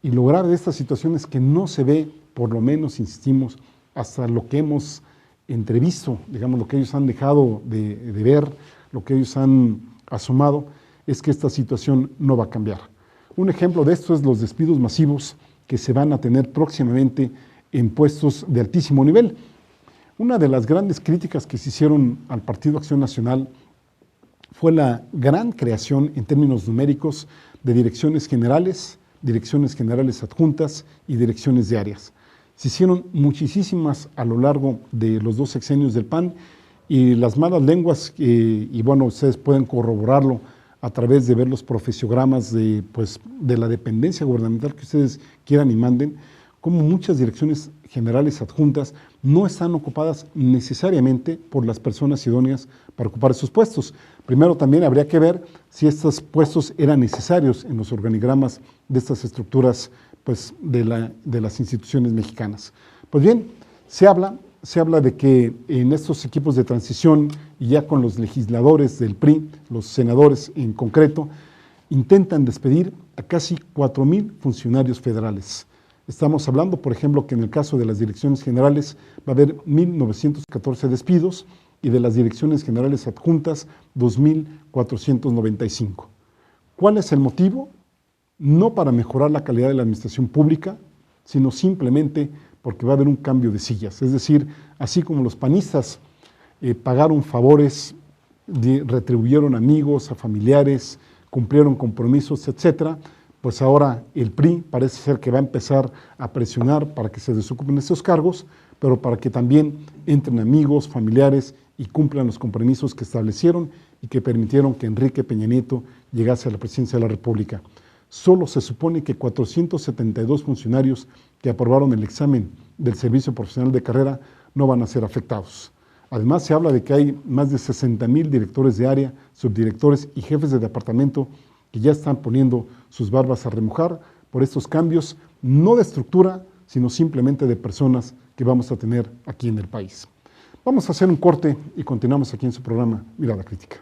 Y lo grave de esta situación es que no se ve, por lo menos insistimos, hasta lo que hemos entrevisto, digamos, lo que ellos han dejado de ver, lo que ellos han asomado, es que esta situación no va a cambiar. Un ejemplo de esto es los despidos masivos que se van a tener próximamente en puestos de altísimo nivel. Una de las grandes críticas que se hicieron al Partido Acción Nacional fue la gran creación en términos numéricos de direcciones generales adjuntas y direcciones de áreas. Se hicieron muchísimas a lo largo de los 2 sexenios del PAN, y las malas lenguas, y bueno, ustedes pueden corroborarlo a través de ver los profesiogramas de la dependencia gubernamental que ustedes quieran y manden, como muchas direcciones generales adjuntas no están ocupadas necesariamente por las personas idóneas para ocupar esos puestos. Primero, también habría que ver si estos puestos eran necesarios en los organigramas de estas estructuras de las instituciones mexicanas. Pues bien, se habla de que en estos equipos de transición, y ya con los legisladores del PRI, los senadores en concreto, intentan despedir a casi 4,000 funcionarios federales. Estamos hablando, por ejemplo, que en el caso de las direcciones generales va a haber 1,914 despidos, y de las direcciones generales adjuntas 2,495. ¿Cuál es el motivo? No para mejorar la calidad de la administración pública, sino simplemente porque va a haber un cambio de sillas. Es decir, así como los panistas pagaron favores, retribuyeron amigos, a familiares, cumplieron compromisos, etcétera, pues ahora el PRI parece ser que va a empezar a presionar para que se desocupen estos cargos, pero para que también entren amigos, familiares y cumplan los compromisos que establecieron y que permitieron que Enrique Peña Nieto llegase a la presidencia de la República. Solo se supone que 472 funcionarios que aprobaron el examen del Servicio Profesional de Carrera no van a ser afectados. Además, se habla de que hay más de 60,000 directores de área, subdirectores y jefes de departamento que ya están poniendo sus barbas a remojar por estos cambios, no de estructura, sino simplemente de personas que vamos a tener aquí en el país. Vamos a hacer un corte y continuamos aquí en su programa Mirada Crítica.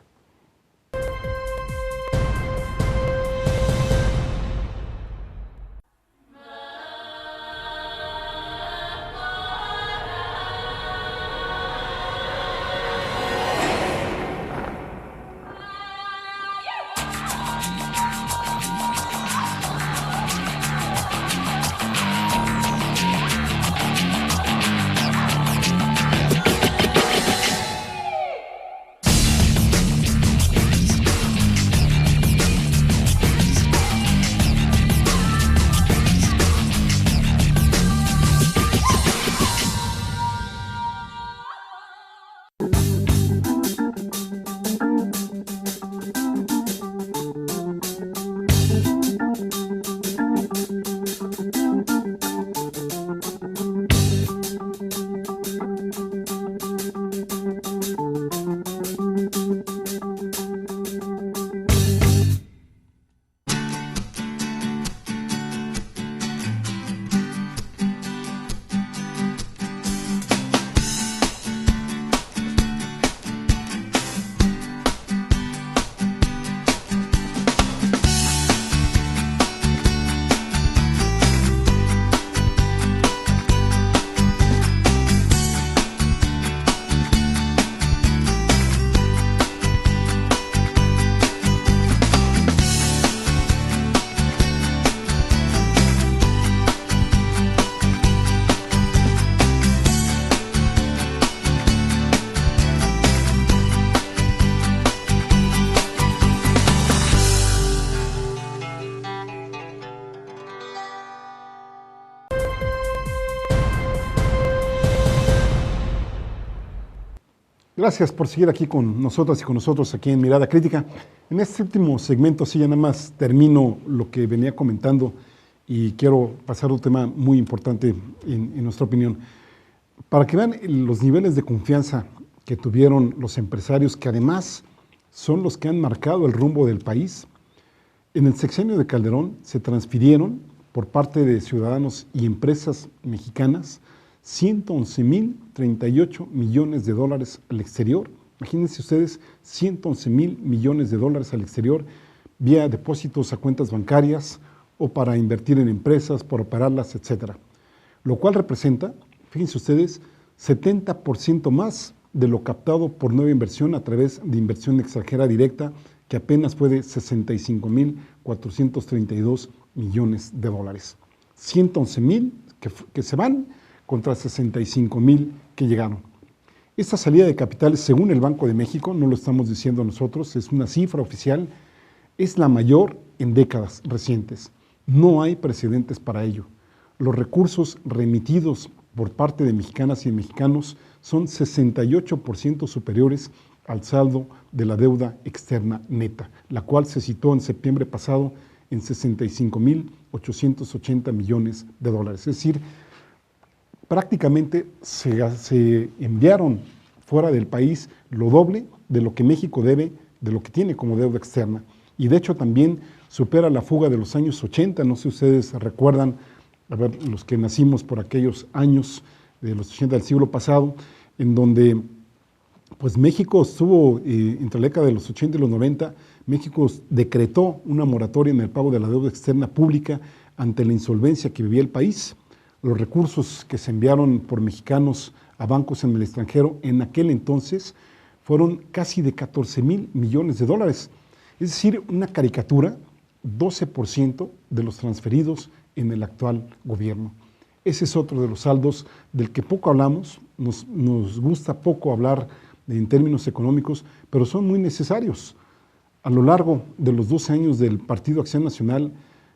Gracias por seguir aquí con nosotras y con nosotros aquí en Mirada Crítica. En este último segmento, sí, ya nada más termino lo que venía comentando y quiero pasar a un tema muy importante en nuestra opinión. Para que vean los niveles de confianza que tuvieron los empresarios, que además son los que han marcado el rumbo del país, en el sexenio de Calderón se transfirieron por parte de ciudadanos y empresas mexicanas 111.038 millones de dólares al exterior. Imagínense ustedes, 111.000 millones de dólares al exterior vía depósitos a cuentas bancarias o para invertir en empresas, para operarlas, etcétera. Lo cual representa, fíjense ustedes, 70% más de lo captado por nueva inversión a través de inversión extranjera directa, que apenas fue de 65.432 millones de dólares. 111.000 que se van contra 65.000 que llegaron. Esta salida de capitales, según el Banco de México, no lo estamos diciendo nosotros, es una cifra oficial, es la mayor en décadas recientes. No hay precedentes para ello. Los recursos remitidos por parte de mexicanas y mexicanos son 68% superiores al saldo de la deuda externa neta, la cual se situó en septiembre pasado en 65.880 millones de dólares. Es decir, prácticamente se enviaron fuera del país lo doble de lo que México debe, de lo que tiene como deuda externa. Y de hecho también supera la fuga de los años 80, no sé si ustedes recuerdan, a ver, los que nacimos por aquellos años de los 80 del siglo pasado, en donde pues México estuvo, entre la década de los 80 y los 90, México decretó una moratoria en el pago de la deuda externa pública ante la insolvencia que vivía el país. Los recursos que se enviaron por mexicanos a bancos en el extranjero en aquel entonces fueron casi de 14.000 millones de dólares. Es decir, una caricatura, 12% de los transferidos en el actual gobierno. Ese es otro de los saldos del que poco hablamos, nos gusta poco hablar en términos económicos, pero son muy necesarios. A lo largo de los 12 años del Partido Acción Nacional,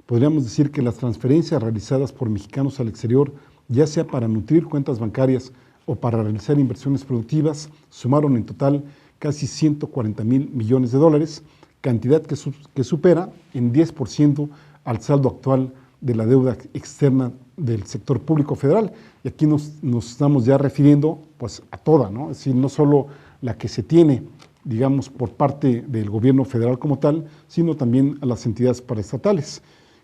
podríamos decir que las transferencias realizadas por mexicanos al exterior, ya sea para nutrir cuentas bancarias o para realizar inversiones productivas, sumaron en total casi 140.000 millones de dólares, cantidad que supera en 10% al saldo actual de la deuda externa del sector público federal. Y aquí nos estamos ya refiriendo pues, a toda, ¿no? Es decir, no solo la que se tiene, digamos, por parte del gobierno federal como tal, sino también a las entidades paraestatales,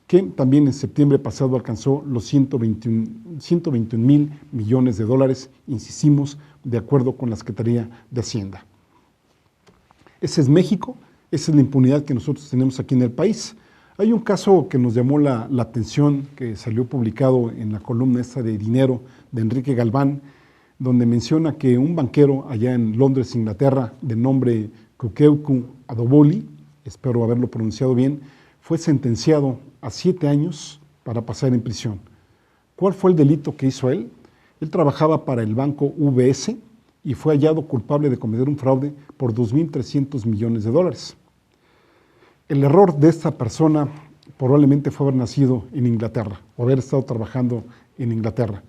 que también en septiembre pasado alcanzó los 121.000 millones de dólares, insistimos, de acuerdo con la Secretaría de Hacienda. Ese es México, esa es la impunidad que nosotros tenemos aquí en el país. Hay un caso que nos llamó la atención, que salió publicado en la columna esta de Dinero de Enrique Galván, donde menciona que un banquero allá en Londres, Inglaterra, de nombre Kukeuku Adoboli, espero haberlo pronunciado bien, fue sentenciado a 7 años para pasar en prisión. ¿Cuál fue el delito que hizo él? Él trabajaba para el banco UBS y fue hallado culpable de cometer un fraude por 2.300 millones de dólares. El error de esta persona probablemente fue haber nacido en Inglaterra o haber estado trabajando en Inglaterra.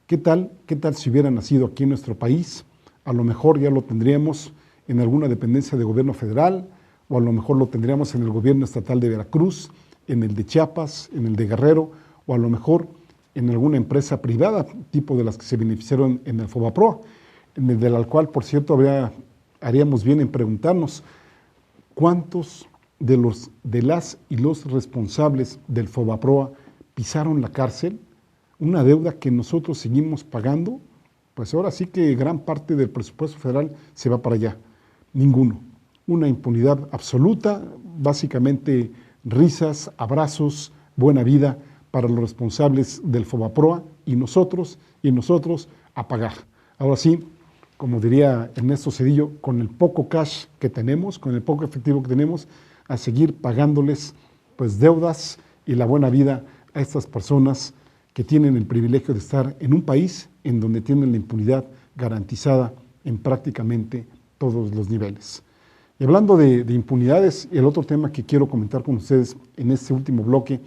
¿Qué tal si hubiera nacido aquí en nuestro país? A lo mejor ya lo tendríamos en alguna dependencia de gobierno federal, o a lo mejor lo tendríamos en el gobierno estatal de Veracruz, en el de Chiapas, en el de Guerrero, o a lo mejor en alguna empresa privada, tipo de las que se beneficiaron en el FOBAPROA, de la cual, por cierto, haríamos bien en preguntarnos cuántos de las y los responsables del FOBAPROA pisaron la cárcel, una deuda que nosotros seguimos pagando. Pues ahora sí que gran parte del presupuesto federal se va para allá. Ninguno. Una impunidad absoluta, básicamente risas, abrazos, buena vida para los responsables del FOBAPROA y nosotros a pagar. Ahora sí, como diría Ernesto Zedillo, con el poco cash que tenemos, con el poco efectivo que tenemos, a seguir pagándoles pues deudas y la buena vida a estas personas que tienen el privilegio de estar en un país en donde tienen la impunidad garantizada en prácticamente todos los niveles. Y hablando de impunidades, el otro tema que quiero comentar con ustedes en este último bloque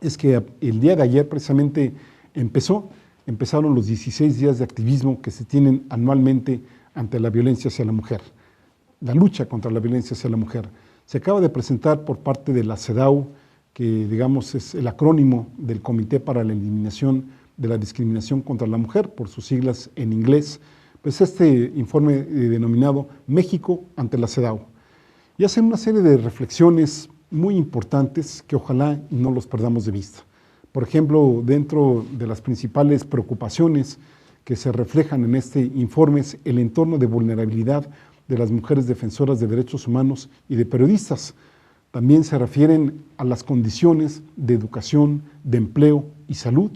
es que el día de ayer precisamente empezaron los 16 días de activismo que se tienen anualmente ante la violencia hacia la mujer, la lucha contra la violencia hacia la mujer. Se acaba de presentar por parte de la CEDAW, que digamos es el acrónimo del Comité para la Eliminación de la Discriminación contra la Mujer, por sus siglas en inglés, pues este informe denominado México ante la CEDAW. Y hacen una serie de reflexiones muy importantes que ojalá no los perdamos de vista. Por ejemplo, dentro de las principales preocupaciones que se reflejan en este informe es el entorno de vulnerabilidad de las mujeres defensoras de derechos humanos y de periodistas. También se refieren a las condiciones de educación, de empleo y salud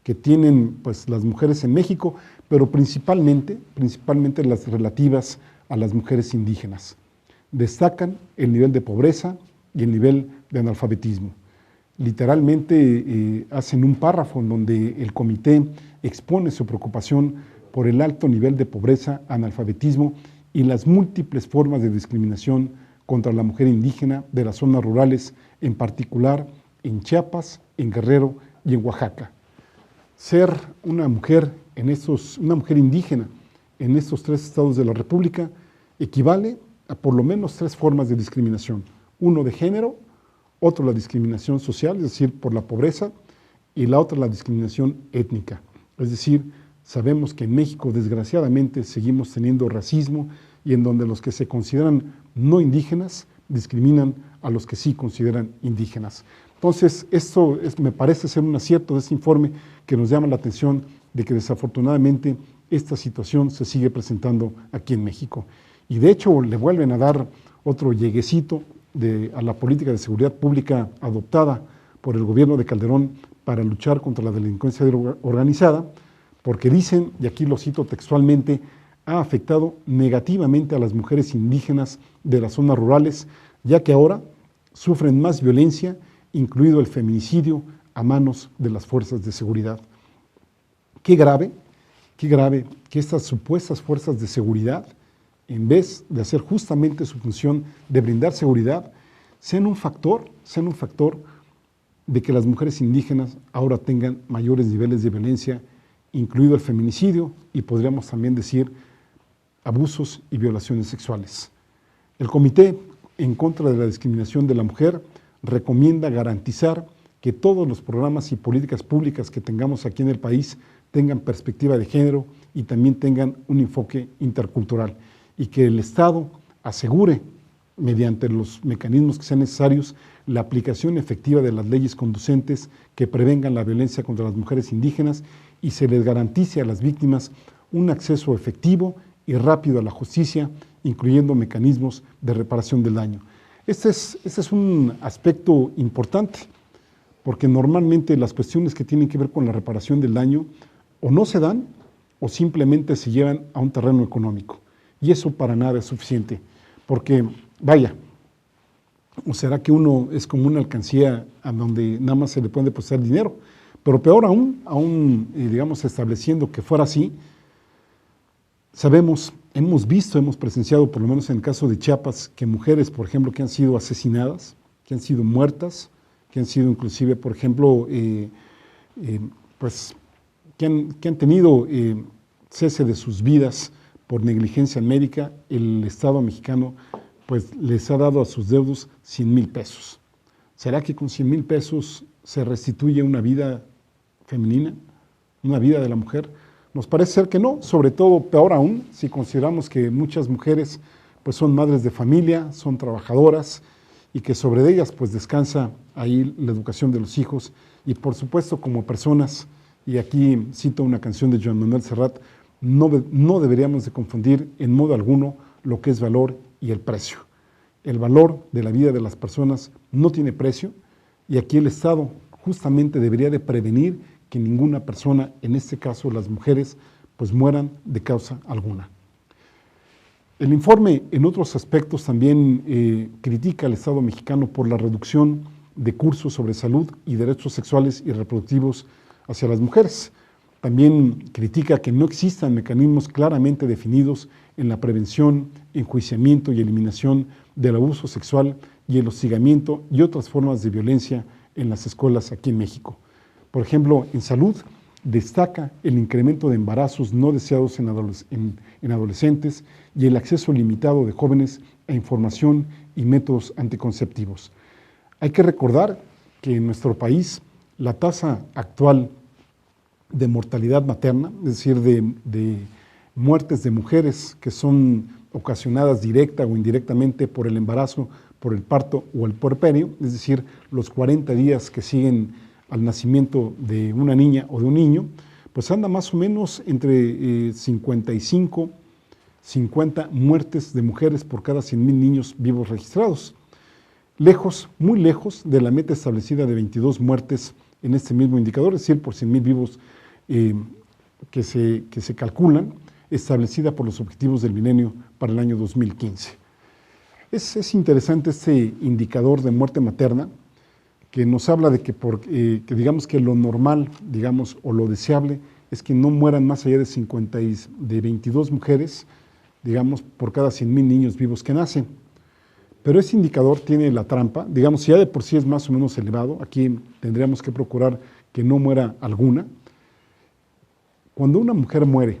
que tienen pues, las mujeres en México, pero principalmente las relativas a las mujeres indígenas. Destacan el nivel de pobreza y el nivel de analfabetismo. Literalmente hacen un párrafo en donde el comité expone su preocupación por el alto nivel de pobreza, analfabetismo y las múltiples formas de discriminación contra la mujer indígena de las zonas rurales, en particular en Chiapas, en Guerrero y en Oaxaca. Ser una mujer indígena en estos 3 estados de la República equivale a por lo menos 3 formas de discriminación. Uno de género, otro la discriminación social, es decir, por la pobreza, y la otra la discriminación étnica. Es decir, sabemos que en México desgraciadamente seguimos teniendo racismo y en donde los que se consideran no indígenas discriminan a los que sí consideran indígenas. Entonces, esto me parece ser un acierto de este informe que nos llama la atención de que desafortunadamente esta situación se sigue presentando aquí en México. Y de hecho le vuelven a dar otro lleguecito a la política de seguridad pública adoptada por el gobierno de Calderón para luchar contra la delincuencia organizada, porque dicen, y aquí lo cito textualmente, ha afectado negativamente a las mujeres indígenas de las zonas rurales, ya que ahora sufren más violencia, incluido el feminicidio, a manos de las fuerzas de seguridad. Qué grave que estas supuestas fuerzas de seguridad, en vez de hacer justamente su función de brindar seguridad, sean un factor de que las mujeres indígenas ahora tengan mayores niveles de violencia, incluido el feminicidio y podríamos también decir abusos y violaciones sexuales. El Comité en contra de la discriminación de la mujer recomienda garantizar que todos los programas y políticas públicas que tengamos aquí en el país tengan perspectiva de género y también tengan un enfoque intercultural y que el Estado asegure, mediante los mecanismos que sean necesarios, la aplicación efectiva de las leyes conducentes que prevengan la violencia contra las mujeres indígenas y se les garantice a las víctimas un acceso efectivo y rápido a la justicia, incluyendo mecanismos de reparación del daño. Este es un aspecto importante, porque normalmente las cuestiones que tienen que ver con la reparación del daño o no se dan o simplemente se llevan a un terreno económico. Y eso para nada es suficiente, porque vaya, ¿o será que uno es como una alcancía a donde nada más se le puede depositar dinero? Pero peor aún digamos, estableciendo que fuera así, sabemos, hemos visto, hemos presenciado, por lo menos en el caso de Chiapas, que mujeres, por ejemplo, que han sido asesinadas, que han sido muertas, que han sido inclusive, por ejemplo, pues, que han tenido cese de sus vidas por negligencia médica, el Estado mexicano pues les ha dado a sus deudos 100,000 pesos. ¿Será que con 100,000 pesos se restituye una vida femenina, una vida de la mujer? Nos parece ser que no, sobre todo peor aún si consideramos que muchas mujeres pues son madres de familia, son trabajadoras y que sobre ellas pues descansa ahí la educación de los hijos y por supuesto como personas, y aquí cito una canción de Joan Manuel Serrat, no deberíamos de confundir en modo alguno lo que es valor y el precio. El valor de la vida de las personas no tiene precio y aquí el Estado justamente debería de prevenir que ninguna persona, en este caso las mujeres, pues mueran de causa alguna. El informe en otros aspectos también critica al Estado mexicano por la reducción de cursos sobre salud y derechos sexuales y reproductivos hacia las mujeres. También critica que no existan mecanismos claramente definidos en la prevención, enjuiciamiento y eliminación del abuso sexual y el hostigamiento y otras formas de violencia en las escuelas aquí en México. Por ejemplo, en salud destaca el incremento de embarazos no deseados en adolescentes y el acceso limitado de jóvenes a información y métodos anticonceptivos. Hay que recordar que en nuestro país la tasa actual de mortalidad materna, es decir, de muertes de mujeres que son ocasionadas directa o indirectamente por el embarazo, por el parto o el puerperio, es decir, los 40 días que siguen al nacimiento de una niña o de un niño, pues anda más o menos entre 55, 50 muertes de mujeres por cada 100,000 niños vivos registrados. Lejos, muy lejos de la meta establecida de 22 muertes en este mismo indicador, es decir, por 100,000 vivos que se calculan, establecida por los objetivos del milenio para el año 2015. Es interesante este indicador de muerte materna que nos habla de que digamos que lo normal, digamos, o lo deseable es que no mueran más allá de 22 mujeres, digamos, por cada 100,000 niños vivos que nacen. Pero ese indicador tiene la trampa, digamos, si ya de por sí es más o menos elevado, aquí tendríamos que procurar que no muera alguna. Cuando una mujer muere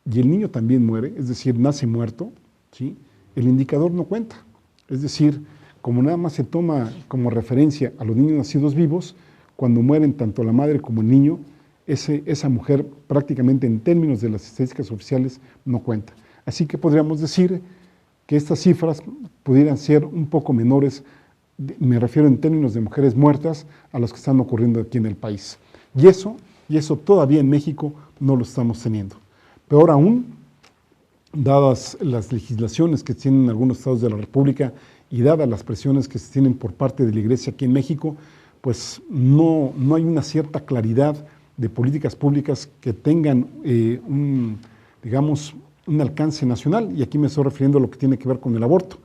y el niño también muere, es decir, nace muerto, ¿sí?, el indicador no cuenta. Es decir, como nada más se toma como referencia a los niños nacidos vivos, cuando mueren tanto la madre como el niño, esa mujer prácticamente en términos de las estadísticas oficiales no cuenta. Así que podríamos decir que estas cifras pudieran ser un poco menores, me refiero en términos de mujeres muertas, a las que están ocurriendo aquí en el país. Y eso todavía en México no lo estamos teniendo. Peor aún, dadas las legislaciones que tienen algunos estados de la República y dadas las presiones que se tienen por parte de la Iglesia aquí en México, pues no hay una cierta claridad de políticas públicas que tengan digamos, un alcance nacional, y aquí me estoy refiriendo a lo que tiene que ver con el aborto.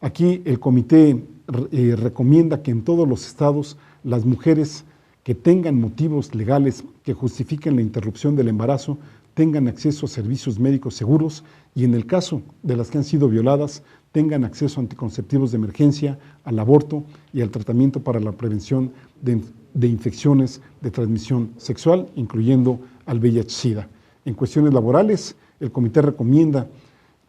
Aquí el comité recomienda que en todos los estados las mujeres que tengan motivos legales que justifiquen la interrupción del embarazo tengan acceso a servicios médicos seguros y en el caso de las que han sido violadas tengan acceso a anticonceptivos de emergencia, al aborto y al tratamiento para la prevención de infecciones de transmisión sexual, incluyendo al VIH-Sida. En cuestiones laborales, el comité recomienda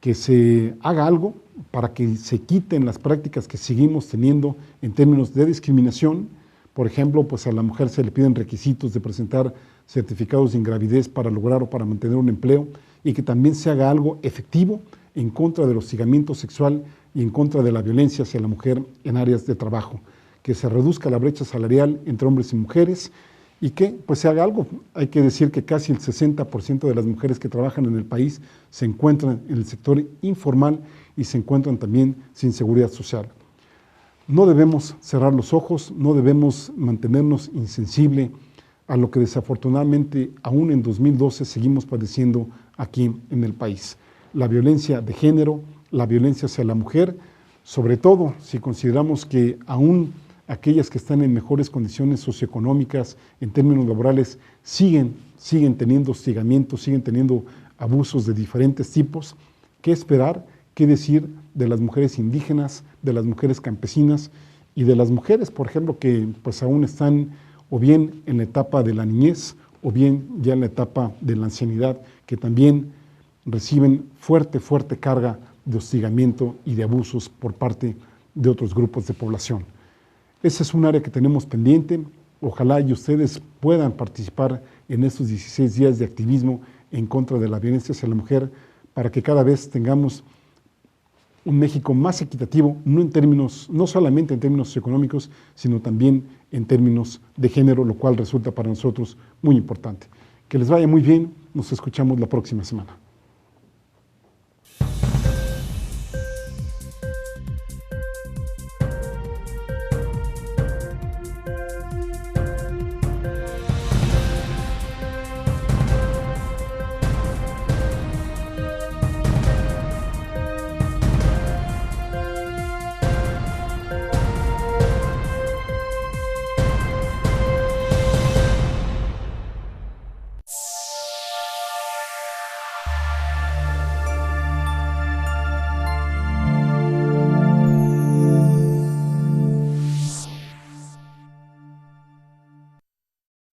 que se haga algo para que se quiten las prácticas que seguimos teniendo en términos de discriminación. Por ejemplo, pues a la mujer se le piden requisitos de presentar certificados de ingravidez para lograr o para mantener un empleo, y que también se haga algo efectivo en contra del hostigamiento sexual y en contra de la violencia hacia la mujer en áreas de trabajo, que se reduzca la brecha salarial entre hombres y mujeres y que pues se haga algo. Hay que decir que casi el 60% de las mujeres que trabajan en el país se encuentran en el sector informal y se encuentran también sin seguridad social. No debemos cerrar los ojos, no debemos mantenernos insensibles a lo que desafortunadamente aún en 2012 seguimos padeciendo aquí en el país. La violencia de género, la violencia hacia la mujer, sobre todo si consideramos que aún aquellas que están en mejores condiciones socioeconómicas en términos laborales siguen teniendo hostigamientos, siguen teniendo abusos de diferentes tipos. ¿Qué esperar? ¿Qué decir de las mujeres indígenas, de las mujeres campesinas y de las mujeres, por ejemplo, que pues aún están o bien en la etapa de la niñez o bien ya en la etapa de la ancianidad, que también reciben fuerte carga de hostigamiento y de abusos por parte de otros grupos de población? Ese es un área que tenemos pendiente. Ojalá y ustedes puedan participar en estos 16 días de activismo en contra de la violencia hacia la mujer, para que cada vez tengamos un México más equitativo, no solamente en términos socioeconómicos, sino también en términos de género, lo cual resulta para nosotros muy importante. Que les vaya muy bien, nos escuchamos la próxima semana.